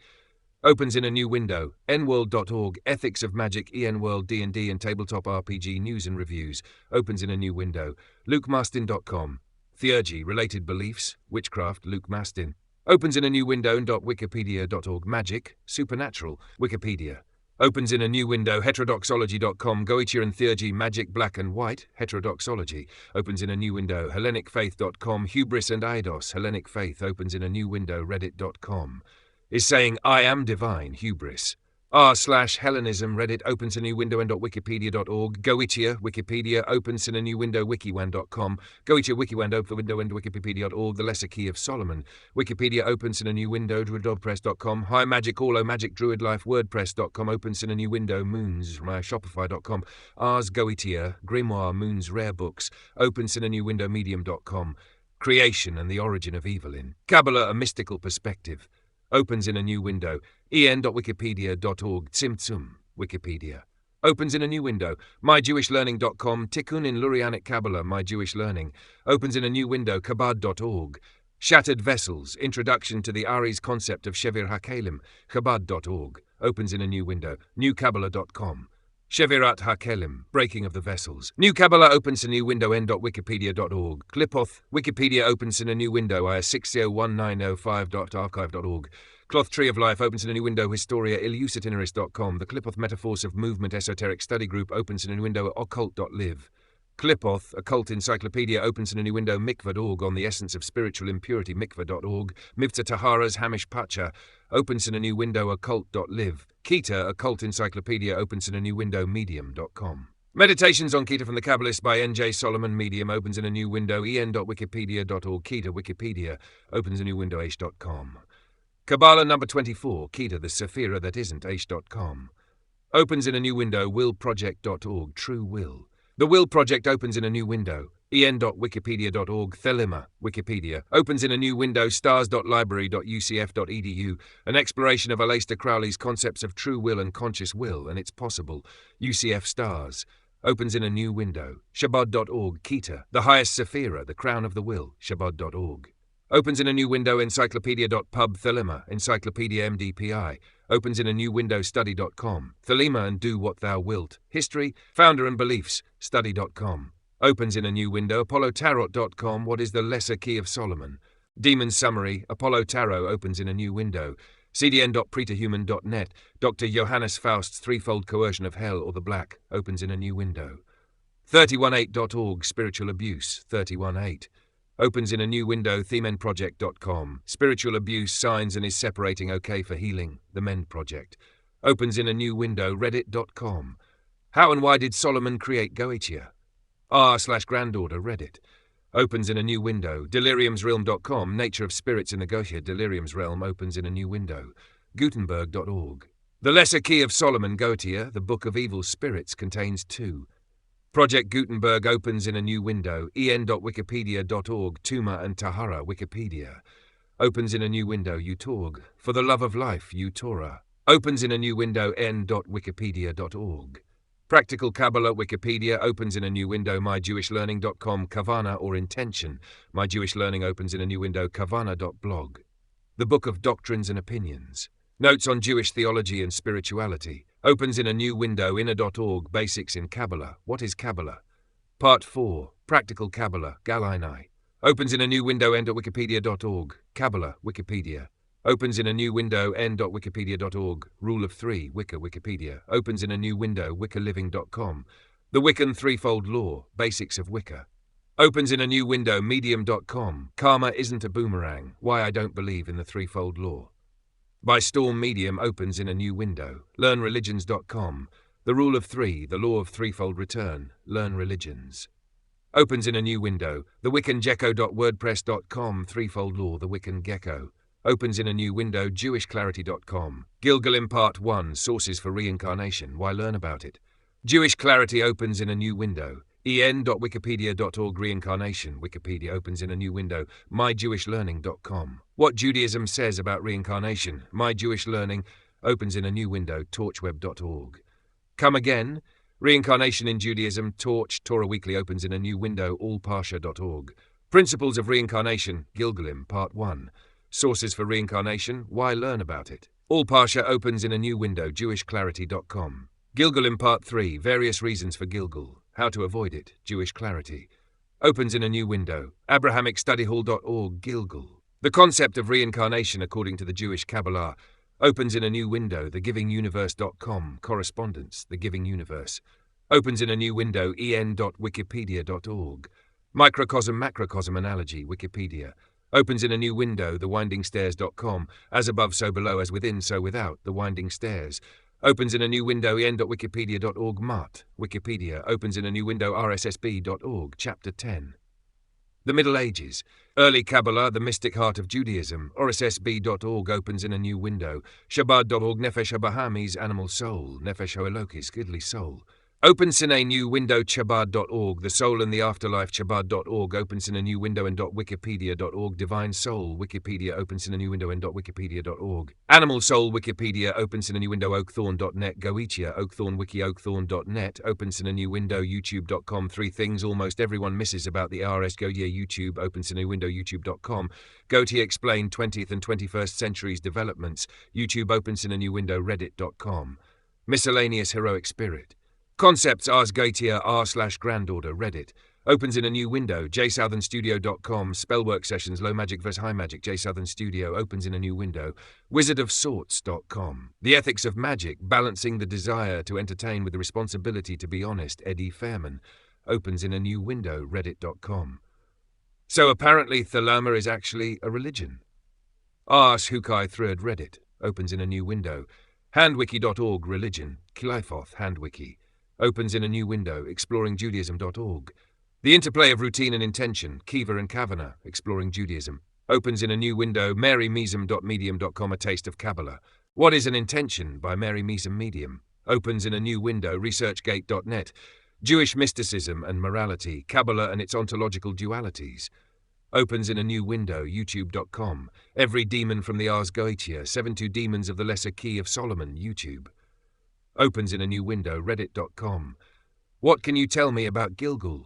Opens in a new window. nworld.org. Ethics of Magic, ENWorld, D&D and Tabletop RPG News and Reviews. Opens in a new window. LukeMastin.com. Theurgy, Related Beliefs, Witchcraft, Luke Mastin. Opens in a new window. Wikipedia.org. Magic, Supernatural, Wikipedia. Opens in a new window, heterodoxology.com, Goetia and Theurgy, Magic, Black and White, heterodoxology. Opens in a new window, hellenicfaith.com, Hubris and Eidos, Hellenic Faith. Opens in a new window, reddit.com. Is saying, I am divine, hubris. r/Hellenism, Reddit. Opens a new window, n.wikipedia.org. Goetia, Wikipedia. Opens in a new window, wikiwan.com. Goetia, wikiwan, open window, wikipedia.org. The Lesser Key of Solomon. Wikipedia. Opens in a new window, druidpress.com. High Magic, All Magic, Druid Life, WordPress.com. Opens in a new window, Moons, Shopify.com. Ars Goetia, Grimoire, Moons, Rare Books. Opens in a new window, Medium.com. Creation and the Origin of Evil in Kabbalah, a Mystical Perspective. Opens in a new window, en.wikipedia.org, Tzimtzum, Wikipedia. Opens in a new window, mydewishlearning.com, Tikkun in Lurianic Kabbalah, My Jewish Learning. Opens in a new window, Chabad.org. Shattered Vessels, Introduction to the Ari's Concept of Shevir HaKelim, Chabad.org. Opens in a new window, newkabbalah.com. Shevirat HaKelim, Breaking of the Vessels. New Kabbalah opens a new window, n.wikipedia.org. Clipoth, Wikipedia opens in a new window, is601905.archive.org. Cloth Tree of Life opens in a new window, Historia Illusitinaris.com. The Clipoth Metaphors of Movement Esoteric Study Group opens in a new window, occult.live. Clipoth, Occult Encyclopedia opens in a new window, mikvah.org. On the Essence of Spiritual Impurity, mikvah.org. Mivtza Tahara's Hamish Pacha opens in a new window, occult.live. Kita, Occult Encyclopedia opens in a new window, medium.com. Meditations on Kita from the Kabbalist by N.J. Solomon, Medium opens in a new window, en.wikipedia.org. Kita, Wikipedia opens a new window, aish.com. Kabbalah number 24, Kita, the Sephira that isn't, aish.com. Opens in a new window, willproject.org. True Will. The Will Project opens in a new window, en.wikipedia.org. Thelema, Wikipedia. Opens in a new window, stars.library.ucf.edu. An exploration of Aleister Crowley's concepts of true will and conscious will, and it's possible. UCF Stars. Opens in a new window, Shabbat.org. Kita, the highest Sephira, the crown of the will, Shabbat.org. Opens in a new window, encyclopedia.pub. Thelema, Encyclopedia MDPI. Opens in a new window, study.com. Thelema and Do What Thou Wilt. History, Founder and Beliefs, study.com. Opens in a new window, apollotarot.com. What is the Lesser Key of Solomon? Demon Summary, Apollo Tarot opens in a new window. cdn.preterhuman.net. Dr. Johannes Faust's Threefold Coercion of Hell or the Black opens in a new window. 318.org, Spiritual Abuse, 318. Opens in a new window, themenproject.com. Spiritual abuse, signs and is separating okay for healing, the Men Project. Opens in a new window, reddit.com. How and why did Solomon create Goetia? r/granddaughter, Reddit. Opens in a new window, deliriumsrealm.com. Nature of Spirits in the Goetia, Delirium's Realm opens in a new window. Gutenberg.org. The Lesser Key of Solomon, Goetia, the Book of Evil Spirits, contains 2. Project Gutenberg opens in a new window, en.wikipedia.org. Tuma and Tahara, Wikipedia. Opens in a new window, uTorg. For the Love of Life, uTorah. Opens in a new window, n.wikipedia.org. Practical Kabbalah, Wikipedia opens in a new window, mydewishlearning.com. Kavana or Intention. My Jewish Learning opens in a new window, kavana.blog. The Book of Doctrines and Opinions. Notes on Jewish Theology and Spirituality. Opens in a new window, inner.org. Basics in Kabbalah. What is Kabbalah? Part 4. Practical Kabbalah, Galinai. Opens in a new window, n.wikipedia.org. Kabbalah, Wikipedia. Opens in a new window, n.wikipedia.org. Rule of 3, Wicca, Wikipedia. Opens in a new window, wiccanliving.com. The Wiccan Threefold Law, Basics of Wicca. Opens in a new window, medium.com. Karma isn't a boomerang. Why I don't believe in the Threefold Law. By Storm Medium opens in a new window. LearnReligions.com. The Rule of 3, the Law of Threefold Return. Learn Religions. Opens in a new window. TheWiccanGecko.wordpress.com. Threefold Law, the Wiccan Gecko. Opens in a new window. JewishClarity.com. Gilgalim Part 1, Sources for Reincarnation. Why learn about it? Jewish Clarity opens in a new window. en.wikipedia.org. Reincarnation. Wikipedia opens in a new window. mydewishlearning.com. What Judaism says about reincarnation. My Jewish Learning opens in a new window. torchweb.org. Come Again. Reincarnation in Judaism. Torch. Torah Weekly opens in a new window. allparsha.org. Principles of Reincarnation. Gilgalim Part 1. Sources for Reincarnation. Why learn about it? All Parsha opens in a new window. jewishclarity.com. Gilgalim Part 3. Various reasons for Gilgal. How to avoid it. Jewish Clarity. Opens in a new window. abrahamicstudyhall.org. Gilgal. The concept of reincarnation according to the Jewish Kabbalah. Opens in a new window, thegivinguniverse.com, correspondence, The Giving Universe. Opens in a new window, en.wikipedia.org. Microcosm macrocosm analogy, Wikipedia. Opens in a new window, thewindingstairs.com, as above so below, as within so without, The Winding Stairs. Opens in a new window, en.wikipedia.org, Mutt, Wikipedia. Opens in a new window, rssb.org, Chapter 10. The Middle Ages. Early Kabbalah, the mystic heart of Judaism. rssb.org opens in a new window. Shabbat.org, Nefesh HaBahamis, animal soul. Nefesh HaElokis, goodly soul. Opens in a new window, Chabad.org, the soul and the afterlife. Chabad.org opens in a new window, and .wikipedia.org, divine soul. Wikipedia opens in a new window, and .wikipedia.org. Animal soul. Wikipedia opens in a new window, oakthorn.net. Goetia, oakthorn wiki, oakthorn.net opens in a new window, youtube.com. 3 things almost everyone misses about the RS Goetia. YouTube opens in a new window, youtube.com. Goetia explained 20th and 21st centuries developments. YouTube opens in a new window, reddit.com. Miscellaneous heroic spirit. Concepts Ars Goetia r/granddaughter Reddit. Opens in a new window, jsouthernstudio.com. Spellwork sessions, low magic vs high magic. Jsouthern Studio opens in a new window. wizardofsorts.com. The ethics of magic, balancing the desire to entertain with the responsibility to be honest. Eddie Fairman opens in a new window. reddit.com. So apparently Thelema is actually a religion. Ars Hukai Thread Reddit opens in a new window. handwiki.org religion. Kilaithoth handwiki opens in a new window, exploringjudaism.org. The interplay of routine and intention, Kiva and Kavanagh, Exploring Judaism, opens in a new window, marymeasum.medium.com, A Taste of Kabbalah. What is an Intention, by Mary Measum Medium, opens in a new window, researchgate.net. Jewish Mysticism and Morality, Kabbalah and its Ontological Dualities, opens in a new window, youtube.com. Every Demon from the Ars Goetia, 72 Demons of the Lesser Key of Solomon, YouTube, opens in a new window, reddit.com. What can you tell me about Gilgul?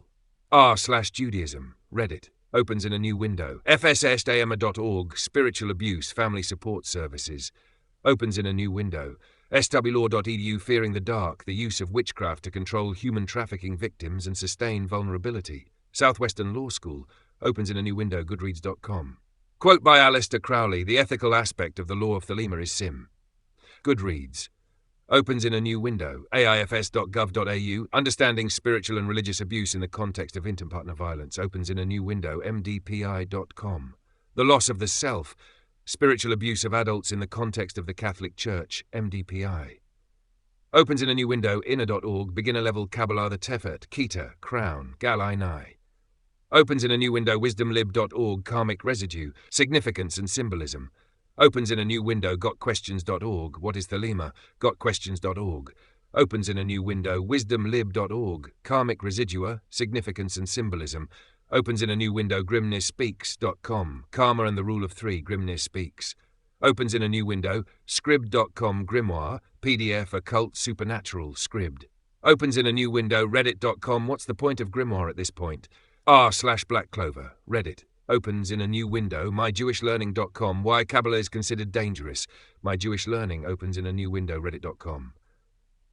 r/Judaism, Reddit, opens in a new window. fssdama.org, Spiritual Abuse, Family Support Services, opens in a new window. swlaw.edu, Fearing the Dark, the use of witchcraft to control human trafficking victims and sustain vulnerability. Southwestern Law School, opens in a new window, goodreads.com. Quote by Aleister Crowley, the ethical aspect of the law of Thelema is sim. Goodreads opens in a new window, aifs.gov.au, Understanding Spiritual and Religious Abuse in the Context of Interpartner Violence, opens in a new window, mdpi.com. The Loss of the Self, Spiritual Abuse of Adults in the Context of the Catholic Church, mdpi. Opens in a new window, inner.org, Beginner Level Kabbalah, the Tefet, Kita, Crown, Galai. Opens in a new window, wisdomlib.org, Karmic Residue, Significance and Symbolism. Opens in a new window, gotquestions.org, What is Thelema? Gotquestions.org. Opens in a new window, wisdomlib.org, Karmic Residua, Significance and Symbolism. Opens in a new window, grimnisspeaks.com, Karma and the Rule of Three, Grimniss Speaks. Opens in a new window, scribd.com, Grimoire, PDF, Occult, Supernatural, Scribd. Opens in a new window, reddit.com, What's the point of Grimoire at this point? r/Blackclover, Reddit. Opens in a new window, mygewishlearning.com, Why Kabbalah is Considered Dangerous. My Jewish Learning opens in a new window, reddit.com.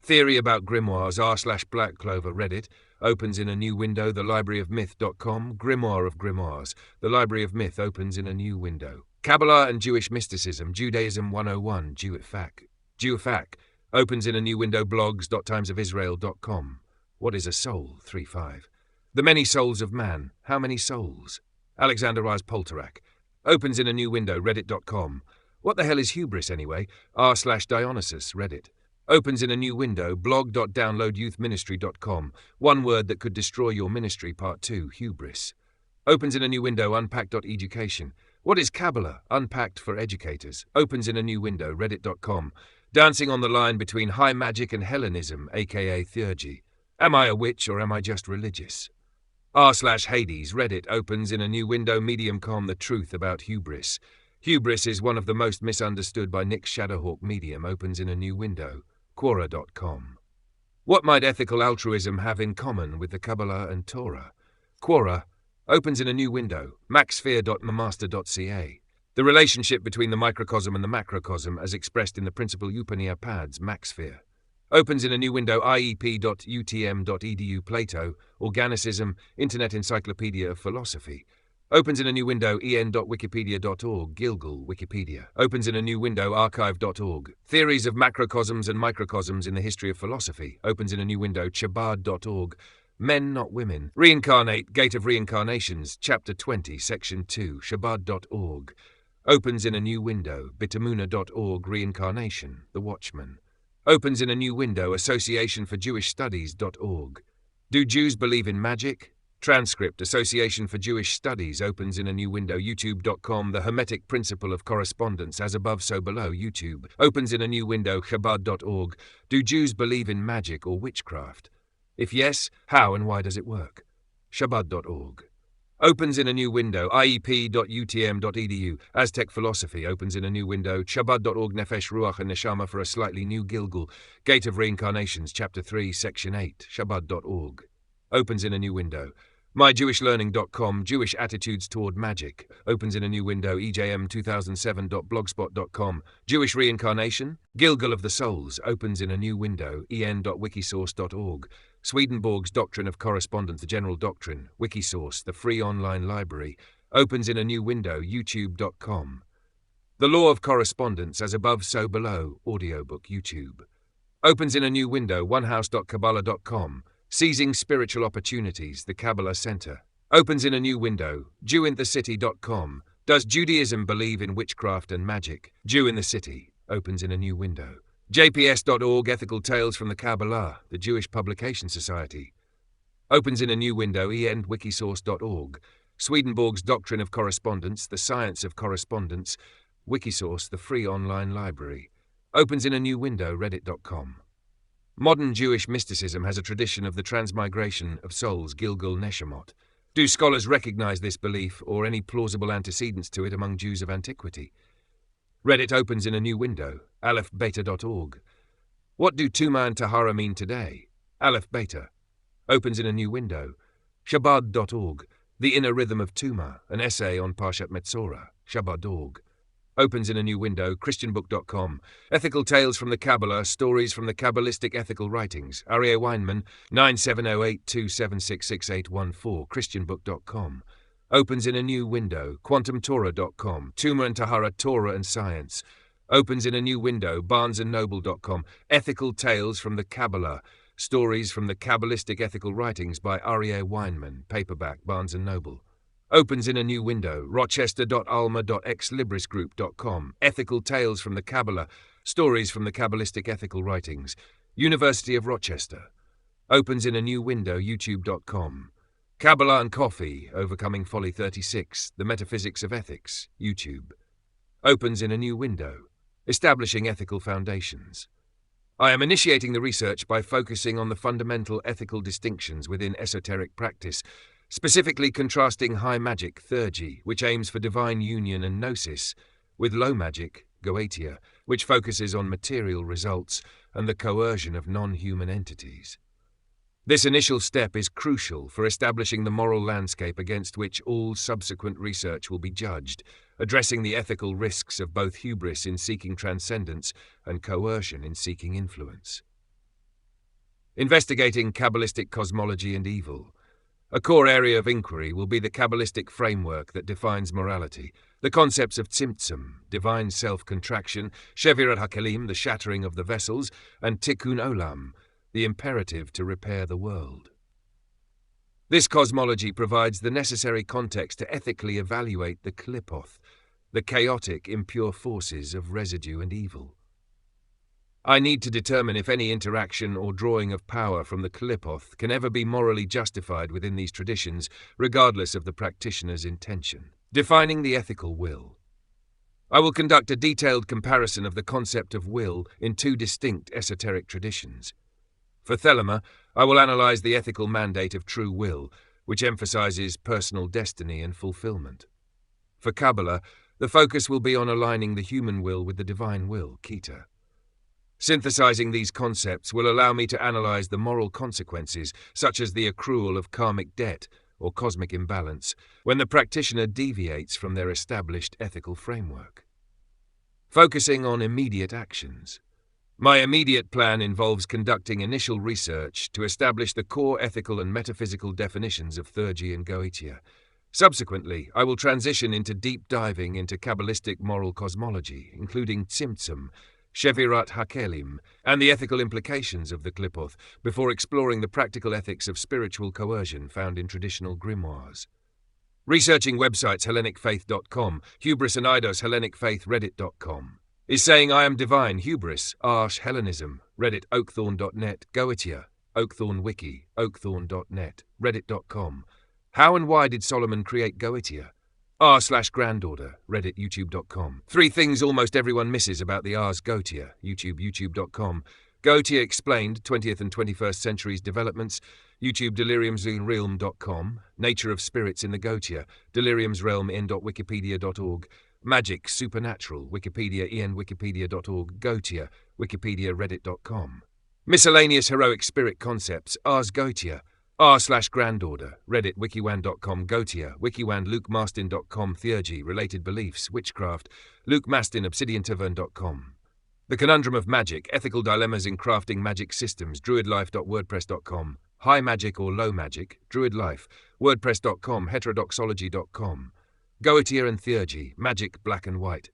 Theory about grimoires, r/Blackclover, Reddit, opens in a new window, thelibraryofmyth.com, Grimoire of Grimoires, The Library of Myth opens in a new window. Kabbalah and Jewish Mysticism, Judaism 101, Jewifak, opens in a new window, blogs.timesofisrael.com. What is a soul? 3.5. The Many Souls of Man, How Many Souls? Alexander Rise Poltorak, opens in a new window, reddit.com. What the hell is hubris anyway? r/Dionysus, Reddit. Opens in a new window, blog.downloadyouthministry.com. One word that could destroy your ministry, part 2, hubris. Opens in a new window, unpack.education. What is Kabbalah? Unpacked for educators. Opens in a new window, reddit.com. Dancing on the line between high magic and Hellenism, aka theurgy. Am I a witch or am I just religious? r/Hades, Reddit, opens in a new window, medium.com, The Truth About Hubris. Hubris is one of the most misunderstood by Nick Shadowhawk Medium, opens in a new window, Quora.com. What might ethical altruism have in common with the Kabbalah and Torah? Quora opens in a new window, maxsphere.mamaster.ca. The relationship between the microcosm and the macrocosm as expressed in the principal Upanishads, Maxsphere. Opens in a new window, iep.utm.edu, Plato, Organicism, Internet Encyclopedia of Philosophy. Opens in a new window en.wikipedia.org, Gilgal, Wikipedia. Opens in a new window archive.org. Theories of macrocosms and microcosms in the history of philosophy. Opens in a new window chabad.org. Men, not women. Reincarnate, Gate of Reincarnations, Chapter 20, Section 2, Shabbat.org. Opens in a new window, bitamuna.org, Reincarnation, The Watchman. Opens in a new window, Association for Jewish Studies.org. Do Jews believe in magic? Transcript, Association for Jewish Studies, opens in a new window, youtube.com, The Hermetic Principle of Correspondence, as above so below, YouTube. Opens in a new window, Chabad.org. Do Jews believe in magic or witchcraft? If yes, how and why does it work? Shabbat.org. Opens in a new window, iep.utm.edu. Aztec Philosophy opens in a new window, Shabbat.org. Nefesh, Ruach and Neshama for a slightly new Gilgal. Gate of Reincarnations, Chapter 3, Section 8. Shabbat.org. Opens in a new window. MyJewishLearning.com, Jewish Attitudes Toward Magic. Opens in a new window, ejm2007.blogspot.com. Jewish Reincarnation? Gilgal of the Souls. Opens in a new window, en.wikisource.org. Swedenborg's Doctrine of Correspondence, the General Doctrine. Wikisource, the free online library. Opens in a new window, youtube.com. The Law of Correspondence, as above so below. Audiobook, YouTube. Opens in a new window, onehouse.kabbalah.com. Seizing Spiritual Opportunities, the Kabbalah Center. Opens in a new window, JewInTheCity.com. Does Judaism believe in witchcraft and magic? Jew in the City. Opens in a new window. JPS.org, Ethical Tales from the Kabbalah, the Jewish Publication Society. Opens in a new window, EndWikisource.org. Swedenborg's Doctrine of Correspondence, the Science of Correspondence. Wikisource, the free online library. Opens in a new window, Reddit.com. Modern Jewish mysticism has a tradition of the transmigration of souls, Gilgal Neshamot. Do scholars recognize this belief or any plausible antecedents to it among Jews of antiquity? Reddit opens in a new window, alephbeta.org. What do Tuma and Tahara mean today? Aleph Beta. Opens in a new window, Shabbat.org. The Inner Rhythm of Tuma, an essay on Parshat Metzora, Shabbat.org. Opens in a new window, christianbook.com. Ethical Tales from the Kabbalah, Stories from the Kabbalistic Ethical Writings. Aryeh Weinman, 970827666814, christianbook.com. Opens in a new window, quantumtorah.com. Tuma and Tahara, Torah and Science. Opens in a new window, barnesandnoble.com. Ethical Tales from the Kabbalah, Stories from the Kabbalistic Ethical Writings by Aryeh Weinman, paperback, Barnes & Noble. Opens in a new window, rochester.alma.exlibrisgroup.com. Ethical Tales from the Kabbalah, Stories from the Kabbalistic Ethical Writings. University of Rochester. Opens in a new window, youtube.com. Kabbalah and Coffee, Overcoming Folly 36, The Metaphysics of Ethics, YouTube. Opens in a new window, Establishing Ethical Foundations. I am initiating the research by focusing on the fundamental ethical distinctions within esoteric practice, specifically contrasting high magic, theurgy, which aims for divine union and gnosis, with low magic, goetia, which focuses on material results and the coercion of non-human entities. This initial step is crucial for establishing the moral landscape against which all subsequent research will be judged, addressing the ethical risks of both hubris in seeking transcendence and coercion in seeking influence. Investigating Kabbalistic cosmology and evil. A core area of inquiry will be the Kabbalistic framework that defines morality, the concepts of tzimtzum, divine self-contraction, shevirat hakelim, the shattering of the vessels, and tikkun olam, the imperative to repair the world. This cosmology provides the necessary context to ethically evaluate the klipoth, the chaotic, impure forces of residue and evil. I need to determine if any interaction or drawing of power from the klipoth can ever be morally justified within these traditions, regardless of the practitioner's intention. Defining the ethical will. I will conduct a detailed comparison of the concept of will in two distinct esoteric traditions. For Thelema, I will analyze the ethical mandate of true will, which emphasizes personal destiny and fulfillment. For Kabbalah, the focus will be on aligning the human will with the divine will, Kita. Synthesizing these concepts will allow me to analyze the moral consequences, such as the accrual of karmic debt or cosmic imbalance, when the practitioner deviates from their established ethical framework. Focusing on immediate actions. My immediate plan involves conducting initial research to establish the core ethical and metaphysical definitions of theurgy and goetia, Subsequently, I will transition into deep diving into Kabbalistic moral cosmology, including Tzimtzum, Shevirat HaKelim, and the ethical implications of the Qliphoth, before exploring the practical ethics of spiritual coercion found in traditional grimoires. Researching websites HellenicFaith.com, Hubris and Eidos HellenicFaith Reddit.com. Is saying I am divine, hubris, arsh, Hellenism, Reddit oakthorn.net, Goetia, Oakthorn Wiki, oakthorn.net, Reddit.com. How and why did Solomon create Goetia? r/granddaughter, Reddit, youtube.com. 3 things almost everyone misses about the Ars Goetia, YouTube, youtube.com. Goetia explained, 20th and 21st centuries developments, YouTube, deliriumsrealm.com. Nature of spirits in the Goetia, deliriumsrealm in.wikipedia.org. Magic, supernatural, Wikipedia, wikipedia.org. Goetia, Wikipedia, reddit.com. Miscellaneous heroic spirit concepts, Ars Goetia, r/granddaughter, Reddit, wikiwan.com, Goetia, wikiwan, lukemastin.com, theurgy, related beliefs, witchcraft, Luke Mastin, obsidiantavern.com. The Conundrum of Magic, ethical dilemmas in crafting magic systems, druidlife.wordpress.com. High magic or low magic, druidlife, wordpress.com, heterodoxology.com. Goetia and theurgy, magic, black and white.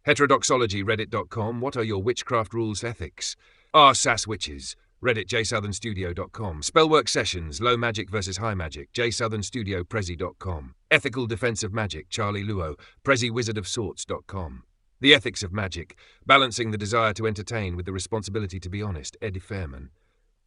Heterodoxology, reddit.com. What are your witchcraft rules ethics? r/sas witches, Reddit, jsouthernstudio.com. Spellwork sessions, low magic versus high magic, jsouthernstudio, prezi.com. Ethical defense of magic, Charlie Luo, prezziwizardofsorts.com. The ethics of magic, balancing the desire to entertain with the responsibility to be honest, Eddie Fairman.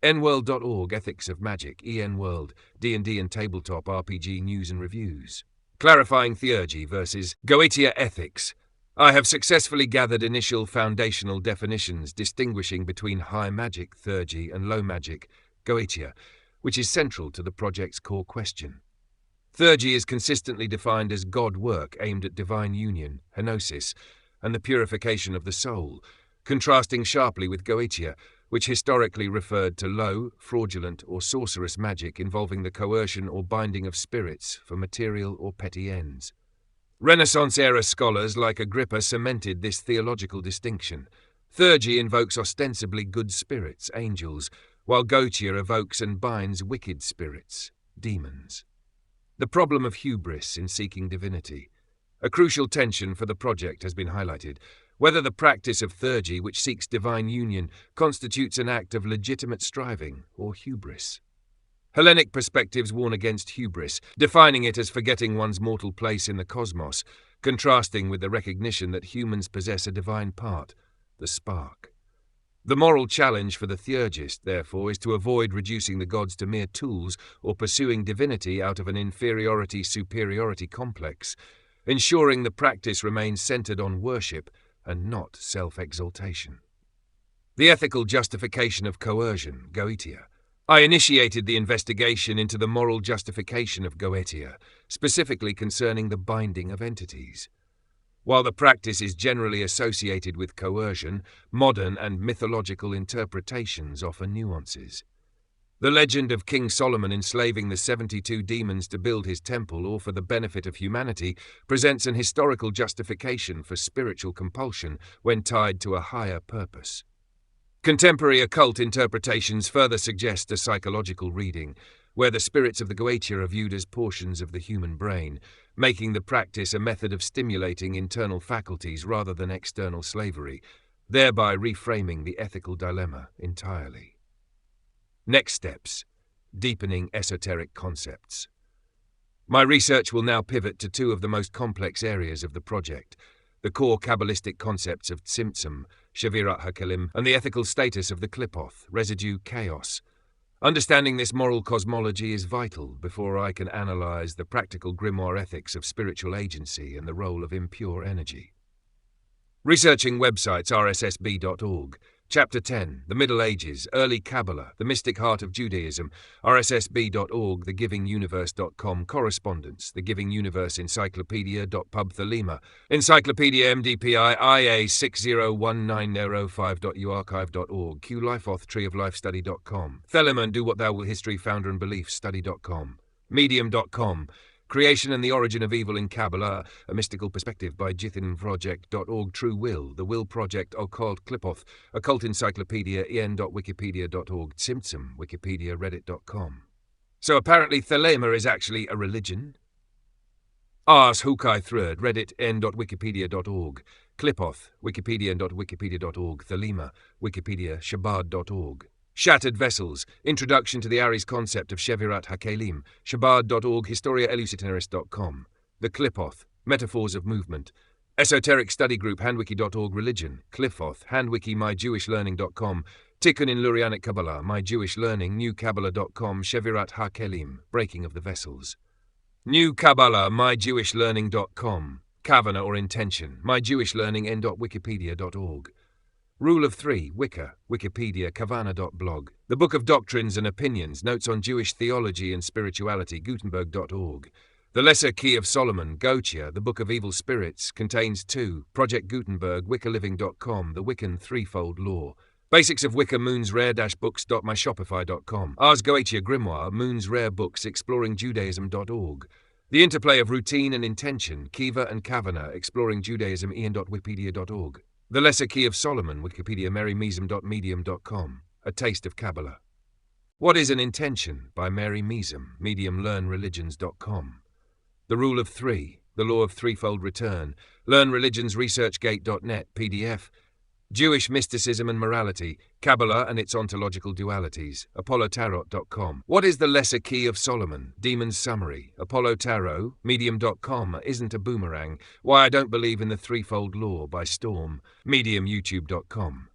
nworld.org, ethics of magic, enworld, D&D and tabletop RPG news and reviews. Clarifying theurgy versus Goetia ethics. I have successfully gathered initial foundational definitions distinguishing between high magic, theurgy, and low magic, Goetia, which is central to the project's core question. Theurgy is consistently defined as God work aimed at divine union, henosis, and the purification of the soul, contrasting sharply with Goetia, which historically referred to low, fraudulent, or sorcerous magic involving the coercion or binding of spirits for material or petty ends. Renaissance-era scholars like Agrippa cemented this theological distinction. Theurgy invokes ostensibly good spirits, angels, while Goetia evokes and binds wicked spirits, demons. The problem of hubris in seeking divinity. A crucial tension for the project has been highlighted, whether the practice of theurgy, which seeks divine union, constitutes an act of legitimate striving or hubris. Hellenic perspectives warn against hubris, defining it as forgetting one's mortal place in the cosmos, contrasting with the recognition that humans possess a divine part, the spark. The moral challenge for the theurgist, therefore, is to avoid reducing the gods to mere tools or pursuing divinity out of an inferiority-superiority complex, ensuring the practice remains centered on worship and not self-exaltation. The ethical justification of coercion, Goetia. I initiated the investigation into the moral justification of Goetia, specifically concerning the binding of entities. While the practice is generally associated with coercion, modern and mythological interpretations offer nuances. The legend of King Solomon enslaving the 72 demons to build his temple or for the benefit of humanity presents an historical justification for spiritual compulsion when tied to a higher purpose. Contemporary occult interpretations further suggest a psychological reading, where the spirits of the Goetia are viewed as portions of the human brain, making the practice a method of stimulating internal faculties rather than external slavery, thereby reframing the ethical dilemma entirely. Next steps: deepening esoteric concepts. My research will now pivot to 2 of the most complex areas of the project: the core Kabbalistic concepts of Tzimtzum, Shevirat HaKelim, and the ethical status of the Qliphoth, residue chaos. Understanding this moral cosmology is vital before I can analyze the practical grimoire ethics of spiritual agency and the role of impure energy. Researching websites rssb.org. Chapter 10, The Middle Ages, Early Kabbalah, The Mystic Heart of Judaism, rssb.org, thegivinguniverse.com, Correspondence, The Giving Universe Encyclopedia.pubthelema, Encyclopedia MDPI IA 6019005.uarchive.org, QLifeoth, treeoflifestudy.com, Theleman, Do What Thou Will History, Founder and Belief Study.com, Medium.com, Creation and the Origin of Evil in Kabbalah, A Mystical Perspective by JithinProject.org, True Will, The Will Project, Occult Qliphoth, Occult Encyclopedia, en.wikipedia.org, Tzimtzum, Wikipedia, Reddit.com. So apparently Thelema is actually a religion? Ars Hukai Thrud, Reddit n.wikipedia.org. Clipoth, wikipedia.wikipedia.org. Thelema, Wikipedia, Shabad.org. Shattered Vessels, Introduction to the Aries Concept of Shevirat HaKelim, Shabad.org, HistoriaElucitaris.com. The Clipoth, Metaphors of Movement. Esoteric Study Group, handwiki.org. Religion, Clifoth, handwiki, mygewishlearning.com. Tikkun in Lurianic Kabbalah, mygewishlearning, newkabbalah.com. Shevirat HaKelim, Breaking of the Vessels. New Kabbalah, mygewishlearning.com. Kavana or Intention, mygewishlearning, n.wikipedia.org. Rule of Three, Wicca, Wikipedia, Kavana.blog. The Book of Doctrines and Opinions, Notes on Jewish Theology and Spirituality, Gutenberg.org. The Lesser Key of Solomon, Goetia, The Book of Evil Spirits, contains 2, Project Gutenberg, WiccaLiving.com, The Wiccan Threefold Law. Basics of Wicca, Moon's Rare-Books.myshopify.com. Ars Goetia Grimoire, Moon's Rare Books, Exploring Judaism.org. The Interplay of Routine and Intention, Kiva and Kavana, Exploring Judaism, Ian.wikipedia.org. The Lesser Key of Solomon, Wikipedia, marymezum.medium.com. A Taste of Kabbalah. What is an Intention? By Mary Mezum, mediumlearnreligions.com. The Rule of Three, The Law of Threefold Return, LearnReligionsResearchGate.net, PDF. Jewish Mysticism and Morality, Kabbalah and its Ontological Dualities, ApolloTarot.com. What is the Lesser Key of Solomon? Demon's Summary, Apollo Tarot, Medium.com, Isn't a Boomerang, Why I Don't Believe in the Threefold Law, by Storm, MediumYouTube.com.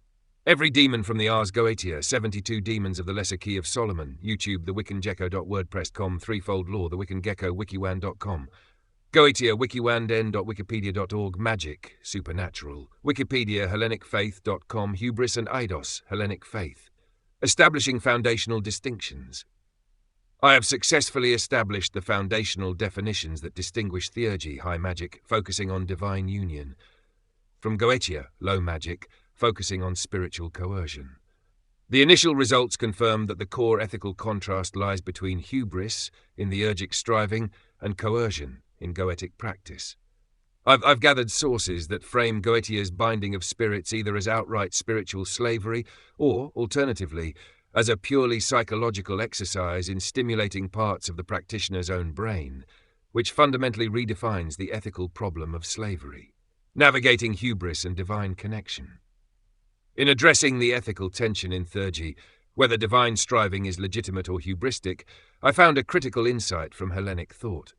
Every Demon from the Ars Goetia, 72 Demons of the Lesser Key of Solomon, YouTube, TheWiccanGecko.wordpress.com, Threefold Law, The Wiccan Gecko, Wikiwan.com. Goetia, wikiwanden.wikipedia.org. Magic, Supernatural. Wikipedia, HellenicFaith.com. Hubris and Eidos, Hellenic Faith. Establishing foundational distinctions. I have successfully established the foundational definitions that distinguish theurgy, high magic, focusing on divine union, from Goetia, low magic, focusing on spiritual coercion. The initial results confirm that the core ethical contrast lies between hubris, in the ergic striving, and coercion, in Goetic practice. I've gathered sources that frame Goetia's binding of spirits either as outright spiritual slavery or, alternatively, as a purely psychological exercise in stimulating parts of the practitioner's own brain, which fundamentally redefines the ethical problem of slavery, navigating hubris and divine connection. In addressing the ethical tension in theurgy, whether divine striving is legitimate or hubristic, I found a critical insight from Hellenic thought.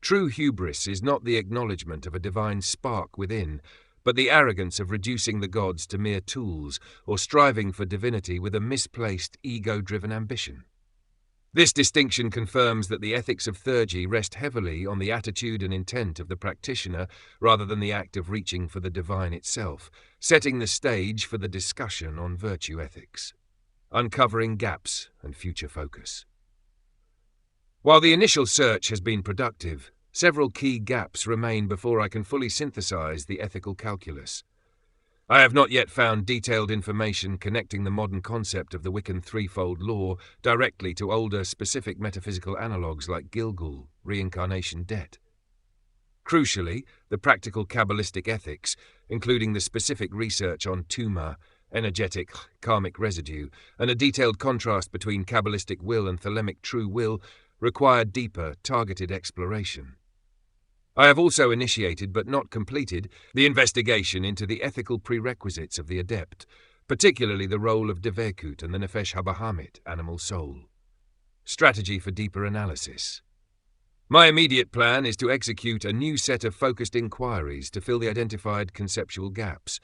True hubris is not the acknowledgement of a divine spark within, but the arrogance of reducing the gods to mere tools or striving for divinity with a misplaced, ego-driven ambition. This distinction confirms that the ethics of theurgy rest heavily on the attitude and intent of the practitioner rather than the act of reaching for the divine itself, setting the stage for the discussion on virtue ethics. Uncovering gaps and future focus. While the initial search has been productive, several key gaps remain before I can fully synthesize the ethical calculus. I have not yet found detailed information connecting the modern concept of the Wiccan threefold law directly to older specific metaphysical analogues like Gilgul, reincarnation debt. Crucially, the practical Kabbalistic ethics, including the specific research on Tuma, energetic karmic residue, and a detailed contrast between Kabbalistic will and Thelemic true will, require deeper, targeted exploration. I have also initiated, but not completed, the investigation into the ethical prerequisites of the adept, particularly the role of Devekut and the Nefesh HaBahamit, animal soul. Strategy for deeper analysis. My immediate plan is to execute a new set of focused inquiries to fill the identified conceptual gaps.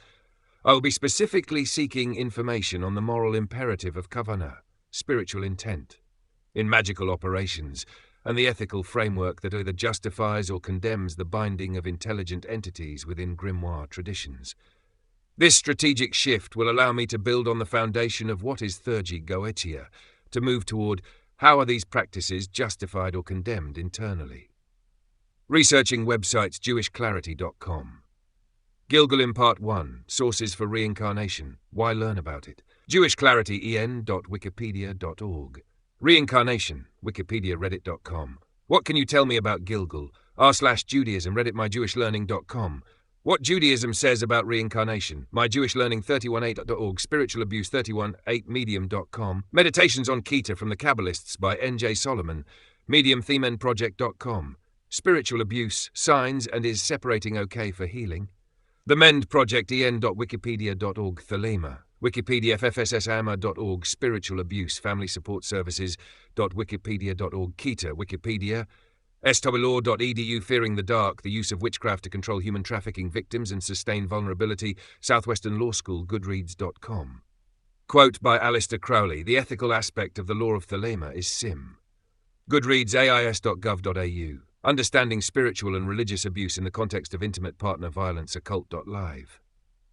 I will be specifically seeking information on the moral imperative of Kavanah, spiritual intent, in magical operations, and the ethical framework that either justifies or condemns the binding of intelligent entities within grimoire traditions. This strategic shift will allow me to build on the foundation of what is theurgy Goetia, to move toward how are these practices justified or condemned internally. Researching websites jewishclarity.com. Gilgalim Part 1, Sources for Reincarnation, Why Learn About It. jewishclarity.en.wikipedia.org. Reincarnation, Wikipedia, Reddit.com. What can you tell me about Gilgul? r/Judaism, Reddit, mygewishlearning.com. What Judaism says about reincarnation, mygewishlearning318.org, Spiritual Abuse 318, medium.com. Meditations on Keter from the Kabbalists by N.J. Solomon, mediumthemenproject.com. Spiritual abuse, signs, and is separating okay for healing? The Mend Project, en.wikipedia.org. Thelema, Wikipedia, ffssama.org. Spiritual abuse, family support services.wikipedia.org. Kita, Wikipedia. SWLaw.edu. Fearing the dark, the use of witchcraft to control human trafficking victims and sustain vulnerability. Southwestern Law School, Goodreads.com. Quote by Alistair Crowley: the ethical aspect of the law of Thelema is SIM. Goodreads, ais.gov.au. Understanding spiritual and religious abuse in the context of intimate partner violence. Occult.live.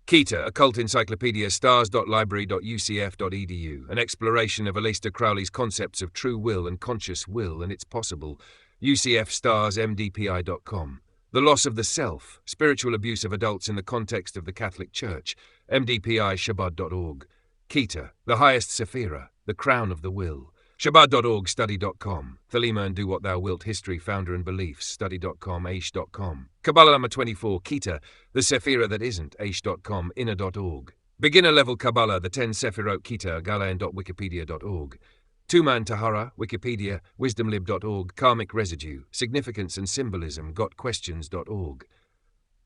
Kita, Occult Encyclopedia, stars.library.ucf.edu. An exploration of Aleister Crowley's concepts of true will and conscious will and its possible. UCF Stars, mdpi.com. The Loss of the Self, Spiritual Abuse of Adults in the Context of the Catholic Church. mdpi shabbat.org. Kita, The Highest Sephira, The Crown of the Will. Shabbat.org, study.com. Thelema and Do What Thou Wilt, History, Founder and Beliefs, study.com, aish.com. Kabbalah number 24, Kita, The Sephira That Isn't, aish.com, inner.org. Beginner Level Kabbalah, The 10 Sephirot Kita, galayan.wikipedia.org. Tuma and Tahara, Wikipedia, wisdomlib.org. Karmic Residue, Significance and Symbolism, gotquestions.org.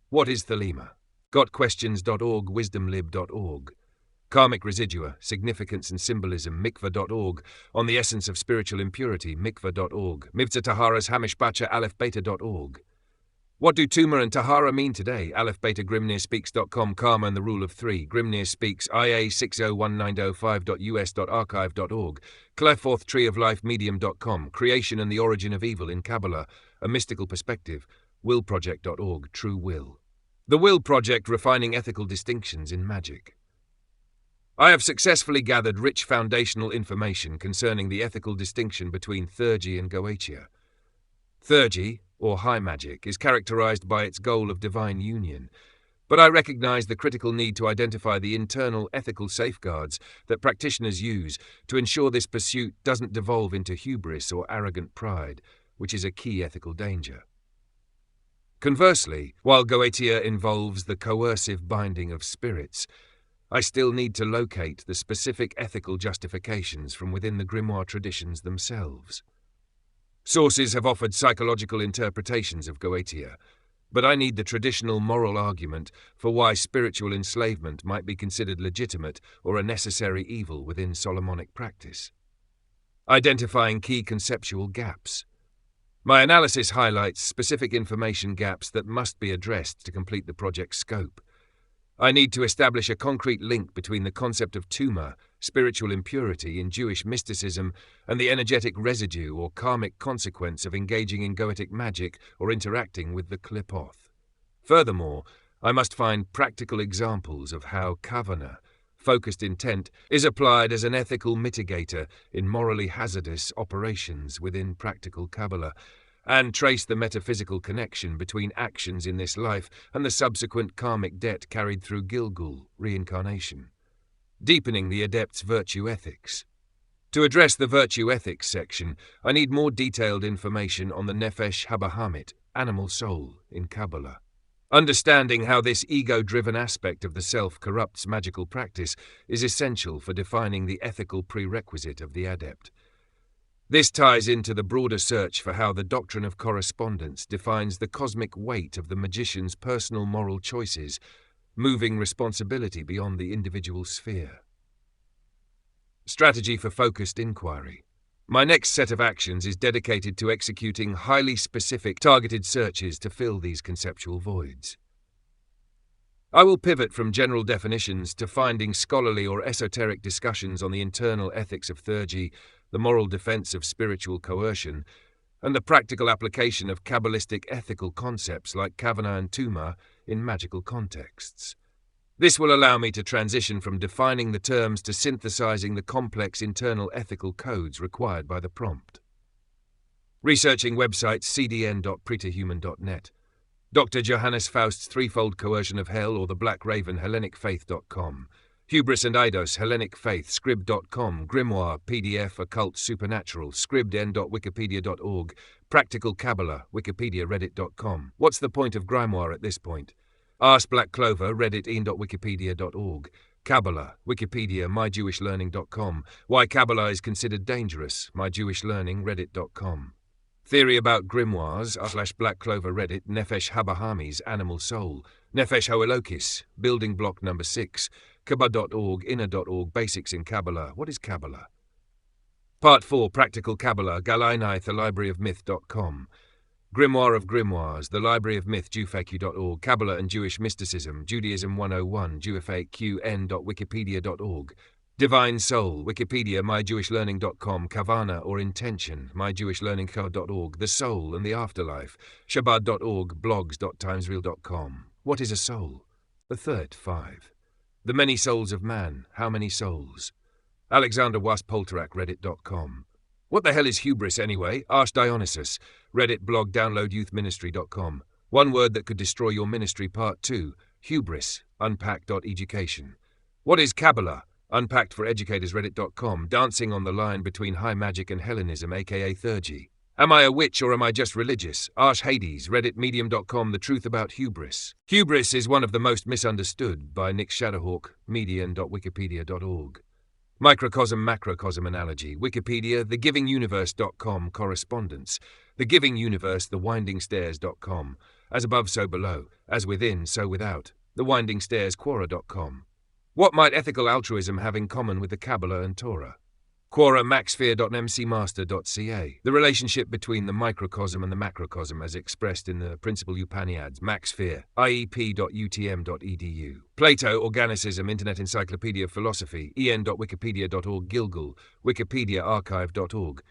What is Thelema? Gotquestions.org, wisdomlib.org. Karmic Residua, Significance and Symbolism, mikvah.org. On the Essence of Spiritual Impurity, mikvah.org. Mivtza Tahara's Hamish Bacha, aleph-beta.org. What do Tuma and Tahara mean today? Aleph-beta grimneerspeaks.com. Karma and the Rule of Three. Grimneer Speaks, IA 601905.us.archive.org. Cleforth Tree of Life Medium.com. Creation and the Origin of Evil in Kabbalah, A Mystical Perspective. Willproject.org. True Will. The Will Project, Refining Ethical Distinctions in Magic. I have successfully gathered rich foundational information concerning the ethical distinction between Theurgy and Goetia. Theurgy, or high magic, is characterized by its goal of divine union, but I recognize the critical need to identify the internal ethical safeguards that practitioners use to ensure this pursuit doesn't devolve into hubris or arrogant pride, which is a key ethical danger. Conversely, while Goetia involves the coercive binding of spirits, I still need to locate the specific ethical justifications from within the grimoire traditions themselves. Sources have offered psychological interpretations of Goetia, but I need the traditional moral argument for why spiritual enslavement might be considered legitimate or a necessary evil within Solomonic practice. Identifying key conceptual gaps. My analysis highlights specific information gaps that must be addressed to complete the project's scope. I need to establish a concrete link between the concept of tuma, spiritual impurity in Jewish mysticism, and the energetic residue or karmic consequence of engaging in Goetic magic or interacting with the Qliphoth. Furthermore, I must find practical examples of how kavanah, focused intent, is applied as an ethical mitigator in morally hazardous operations within practical Kabbalah, and trace the metaphysical connection between actions in this life and the subsequent karmic debt carried through Gilgul, reincarnation. Deepening the adept's virtue ethics. To address the virtue ethics section, I need more detailed information on the Nefesh Habahamit, animal soul, in Kabbalah. Understanding how this ego-driven aspect of the self corrupts magical practice is essential for defining the ethical prerequisite of the adept. This ties into the broader search for how the doctrine of correspondence defines the cosmic weight of the magician's personal moral choices, moving responsibility beyond the individual sphere. Strategy for focused inquiry. My next set of actions is dedicated to executing highly specific, targeted searches to fill these conceptual voids. I will pivot from general definitions to finding scholarly or esoteric discussions on the internal ethics of Theurgy, the moral defense of spiritual coercion, and the practical application of Kabbalistic ethical concepts like kavanah and tuma in magical contexts. This will allow me to transition from defining the terms to synthesizing the complex internal ethical codes required by the prompt. Researching websites cdn.pretahuman.net, Dr. Johannes Faust's Threefold Coercion of Hell or the Black Raven, HellenicFaith.com, Hubris and Eidos, Hellenic Faith, Scrib.com, Grimoire, PDF, Occult, Supernatural, scribden.wikipedia.org, Practical Kabbalah, Wikipedia, Reddit.com. What's the point of Grimoire at this point? Ask Black Clover, Reddit, Kabbalah, Wikipedia, MyJewishLearning.com. Why Kabbalah is considered dangerous, MyJewishLearning, Reddit.com. Theory about grimoires, /Black Clover Reddit, Nefesh Habahami's Animal Soul, Nefesh Hoelokis, Building Block Number 6, Kabbalah.org, Inner.org, Basics in Kabbalah. What is Kabbalah? Part 4, Practical Kabbalah, Galainai, The Library of Myth.com. Grimoire of Grimoires, The Library of Myth, Jewfaq.org, Kabbalah and Jewish Mysticism, Judaism 101, Jewfaqn.wikipedia.org. Divine Soul, Wikipedia, MyJewishLearning.com, Kavana or Intention, MyJewishLearningCard.org, The Soul and the Afterlife, Shabbat.org, blogs.timesreal.com. What is a soul? The third, 5. The Many Souls of Man, How Many Souls? Alexander Waspolterak, Reddit.com. What the hell is hubris anyway? Ask Dionysus, Reddit blog downloadyouthministry.com. One word that could destroy your ministry, Part 2, Hubris, unpack.education. What is Kabbalah? Unpacked for Educators, Reddit.com, dancing on the line between high magic and Hellenism, aka Theurgy. Am I a witch or am I just religious? Arsh Hades, Reddit.medium.com, The Truth About Hubris. Hubris is one of the most misunderstood by Nick Shadowhawk, median.wikipedia.org. Microcosm Macrocosm Analogy, Wikipedia, TheGivingUniverse.com Correspondence, The Giving Universe, TheWindingStairs.com, As Above So Below, As Within So Without, TheWindingStairs Quora.com. What might ethical altruism have in common with the Kabbalah and Torah? Quora maxsphere.mcmaster.ca. The relationship between the microcosm and the macrocosm as expressed in the Principal Upanishads, Maxsphere, iep.utm.edu. Plato, Organicism, Internet Encyclopedia of Philosophy, en.wikipedia.org. Gilgal, wikipediaarchive.org.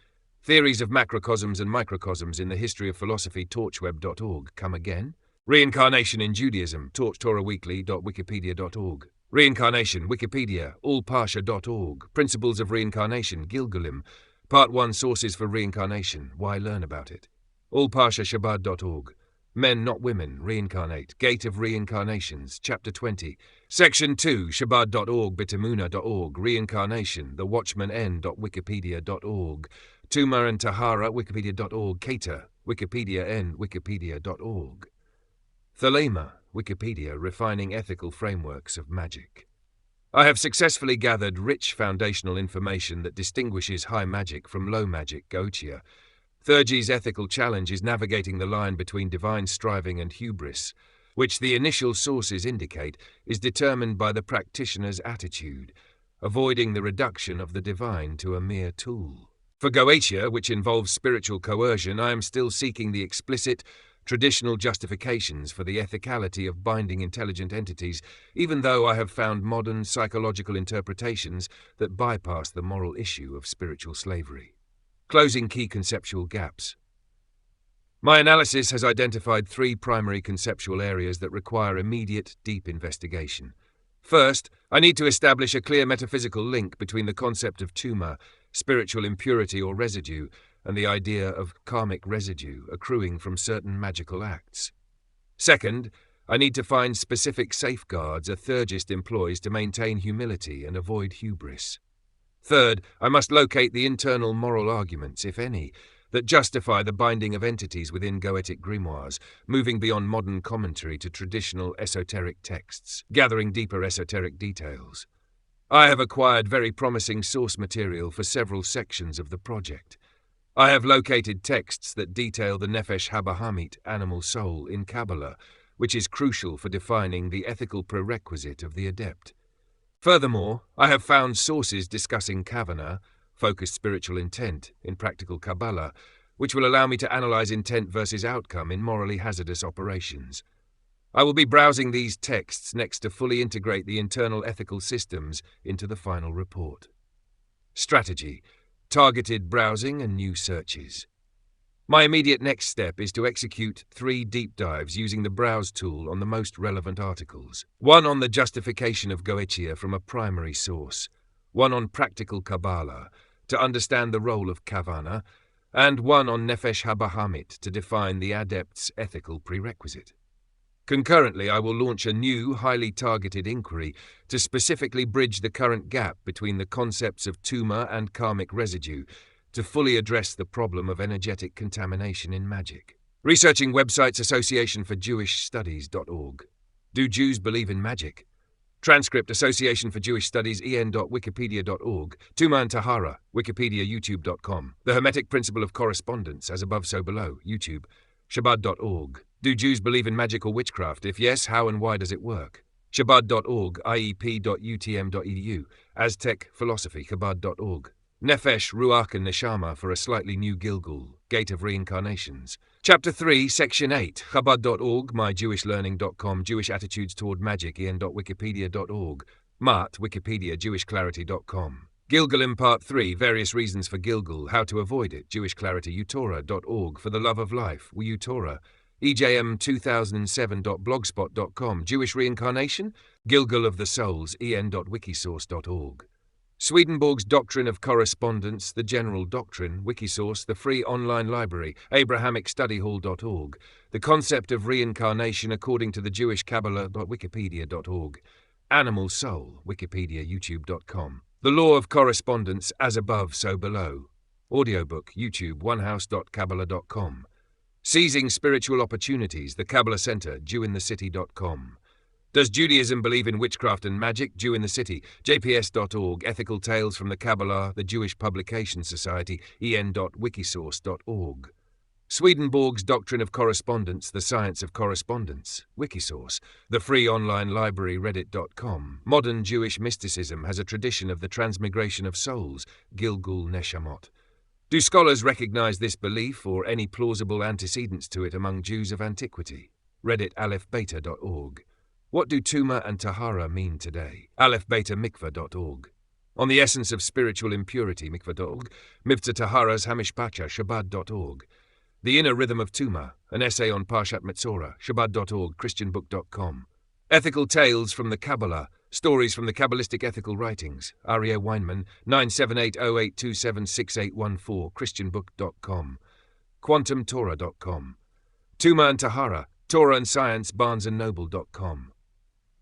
Theories of macrocosms and microcosms in the History of Philosophy, torchweb.org. Come again? Reincarnation in Judaism, torchtorahweekly.wikipedia.org. Reincarnation, Wikipedia, allparsha.org, Principles of Reincarnation, Gilgalim, Part 1, Sources for Reincarnation, Why Learn About It. allparsha.shabbat.org, Men Not Women, Reincarnate, Gate of Reincarnations, Chapter 20, Section 2, Shabbat.org, bitamuna.org, Reincarnation, The Watchman N.wikipedia.org, Tuma and Tahara, Wikipedia.org, Keter, Wikipedia N, Wikipedia.org. Thelema, Wikipedia, Refining Ethical Frameworks of Magic. I have successfully gathered rich foundational information that distinguishes high magic from low magic, Goetia. Theurgy's ethical challenge is navigating the line between divine striving and hubris, which the initial sources indicate is determined by the practitioner's attitude, avoiding the reduction of the divine to a mere tool. For Goetia, which involves spiritual coercion, I am still seeking the explicit, traditional justifications for the ethicality of binding intelligent entities, even though I have found modern psychological interpretations that bypass the moral issue of spiritual slavery. Closing key conceptual gaps. My analysis has identified 3 primary conceptual areas that require immediate, deep investigation. First, I need to establish a clear metaphysical link between the concept of tuma, spiritual impurity or residue, and the idea of karmic residue accruing from certain magical acts. Second, I need to find specific safeguards a theurgist employs to maintain humility and avoid hubris. Third, I must locate the internal moral arguments, if any, that justify the binding of entities within Goetic grimoires, moving beyond modern commentary to traditional esoteric texts, gathering deeper esoteric details. I have acquired very promising source material for several sections of the project. I have located texts that detail the Nefesh Habahamit, animal soul, in Kabbalah, which is crucial for defining the ethical prerequisite of the adept. Furthermore, I have found sources discussing Kavanah, focused spiritual intent, in practical Kabbalah, which will allow me to analyze intent versus outcome in morally hazardous operations. I will be browsing these texts next to fully integrate the internal ethical systems into the final report. Strategy: targeted browsing and new searches. My immediate next step is to execute 3 deep dives using the browse tool on the most relevant articles. 1 on the justification of Goetia from a primary source, 1 on practical Kabbalah to understand the role of Kavanah, and 1 on Nefesh Habahamit to define the adept's ethical prerequisite. Concurrently, I will launch a new, highly targeted inquiry to specifically bridge the current gap between the concepts of tuma and karmic residue to fully address the problem of energetic contamination in magic. Researching websites Association for Jewish Studies.org. Do Jews believe in magic? Transcript, Association for Jewish Studies, en.wikipedia.org. Tuma and Tahara, Wikipedia, youtube.com. The Hermetic Principle of Correspondence, as above so below, YouTube. Shabbat.org. Do Jews believe in magic or witchcraft? If yes, how and why does it work? Shabbat.org, iep.utm.edu. Aztec Philosophy, Chabad.org. Nefesh, Ruach and Neshama for a Slightly New Gilgul, Gate of Reincarnations. Chapter 3, Section 8, Chabad.org, mygewishlearning.com, Jewish Attitudes Toward Magic, en.wikipedia.org. Mart, Wikipedia, jewishclarity.com. Gilgulim Part 3, Various Reasons for Gilgul, How to Avoid It, Jewish Clarity, utorah.org, For the Love of Life, utorah. EJM2007.blogspot.com, Jewish Reincarnation, Gilgul of the Souls, en.wikisource.org. Swedenborg's Doctrine of Correspondence, The General Doctrine, Wikisource, the free online library, AbrahamicStudyHall.org. The Concept of Reincarnation according to the Jewish Kabbalah.wikipedia.org. Animal Soul, Wikipedia, youtube.com. The Law of Correspondence, As Above, So Below. Audiobook, YouTube, onehouse.kabbalah.com. Seizing Spiritual Opportunities, The Kabbalah Center, JewInTheCity.com. Does Judaism believe in witchcraft and magic? Jew in the City, jps.org. Ethical Tales from the Kabbalah, the Jewish Publication Society, en.wikisource.org. Swedenborg's Doctrine of Correspondence, The Science of Correspondence, Wikisource. The free online library, reddit.com. Modern Jewish mysticism has a tradition of the transmigration of souls, Gilgul Neshamot. Do scholars recognize this belief or any plausible antecedents to it among Jews of antiquity? Reddit alephbeta.org. What do Tuma and Tahara mean today? alephbetamikvah.org. On the Essence of Spiritual Impurity, mikvah.org. Mivtza Tahara's Hamishpacha, Shabbat.org. The Inner Rhythm of Tuma, an essay on Parshat Metzorah, Shabbat.org, christianbook.com. Ethical Tales from the Kabbalah, Stories from the Kabbalistic Ethical Writings, Aryeh Weinman, 97808276814, christianbook.com. quantumtorah.com. Tuma and Tahara, Torah and Science, barnesandnoble.com.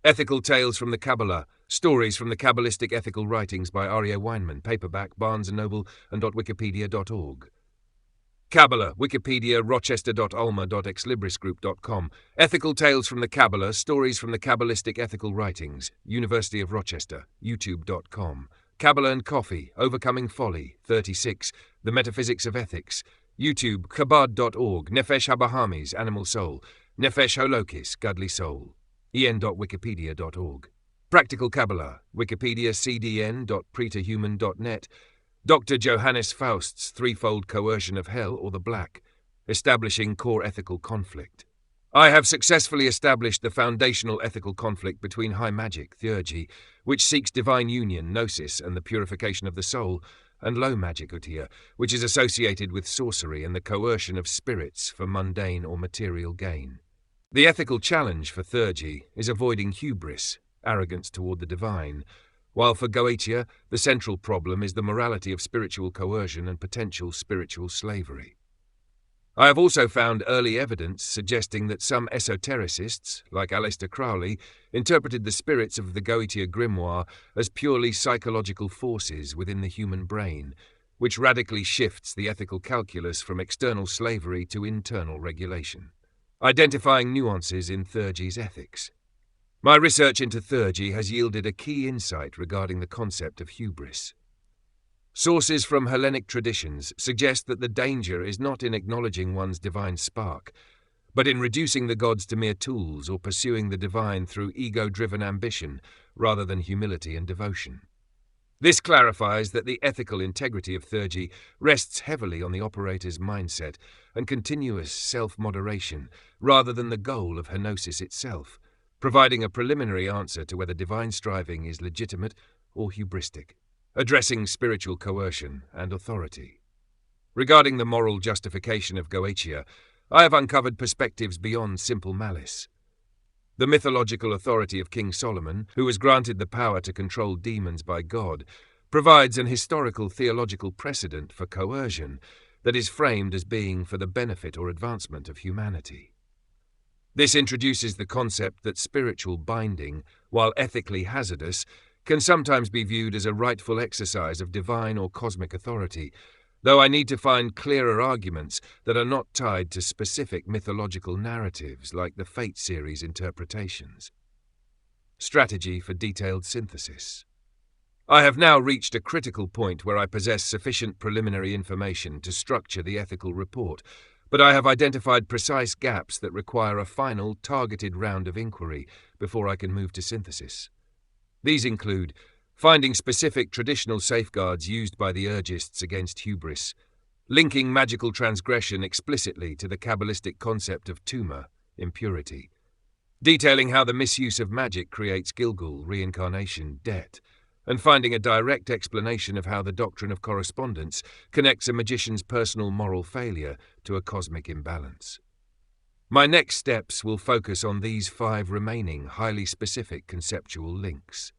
Ethical Tales from the Kabbalah, Stories from the Kabbalistic Ethical Writings by Aryeh Weinman, paperback, Barnes & Noble and .wikipedia.org. Kabbalah, Wikipedia, rochester.ulma.exlibrisgroup.com. Ethical Tales from the Kabbalah, Stories from the Kabbalistic Ethical Writings, University of Rochester, youtube.com. Kabbalah and Coffee, Overcoming Folly, 36, The Metaphysics of Ethics, YouTube, Chabad.org, Nefesh Habahamis, Animal Soul, Nefesh Holokis, Godly Soul, en.wikipedia.org. Practical Kabbalah, Wikipedia, cdn.pretahuman.net, Dr. Johannes Faust's Threefold Coercion of Hell or the Black, Establishing Core Ethical Conflict. I have successfully established the foundational ethical conflict between high magic, theurgy, which seeks divine union, gnosis, and the purification of the soul, and low magic, utia, which is associated with sorcery and the coercion of spirits for mundane or material gain. The ethical challenge for theurgy is avoiding hubris, arrogance toward the divine, while for Goetia, the central problem is the morality of spiritual coercion and potential spiritual slavery. I have also found early evidence suggesting that some esotericists, like Aleister Crowley, interpreted the spirits of the Goetia grimoire as purely psychological forces within the human brain, which radically shifts the ethical calculus from external slavery to internal regulation, identifying nuances in theurgy's ethics. My research into theurgy has yielded a key insight regarding the concept of hubris. Sources from Hellenic traditions suggest that the danger is not in acknowledging one's divine spark, but in reducing the gods to mere tools or pursuing the divine through ego-driven ambition rather than humility and devotion. This clarifies that the ethical integrity of theurgy rests heavily on the operator's mindset and continuous self-moderation rather than the goal of henosis itself, providing a preliminary answer to whether divine striving is legitimate or hubristic, addressing spiritual coercion and authority. Regarding the moral justification of Goetia, I have uncovered perspectives beyond simple malice. The mythological authority of King Solomon, who was granted the power to control demons by God, provides an historical theological precedent for coercion that is framed as being for the benefit or advancement of humanity. This introduces the concept that spiritual binding, while ethically hazardous, can sometimes be viewed as a rightful exercise of divine or cosmic authority, though I need to find clearer arguments that are not tied to specific mythological narratives like the Fate series interpretations. Strategy for detailed synthesis. I have now reached a critical point where I possess sufficient preliminary information to structure the ethical report, but I have identified precise gaps that require a final, targeted round of inquiry before I can move to synthesis. These include finding specific traditional safeguards used by the Urgists against hubris, linking magical transgression explicitly to the Kabbalistic concept of tuma, impurity, detailing how the misuse of magic creates Gilgul, reincarnation, debt, and finding a direct explanation of how the doctrine of correspondence connects a magician's personal moral failure to a cosmic imbalance. My next steps will focus on these 5 remaining highly specific conceptual links.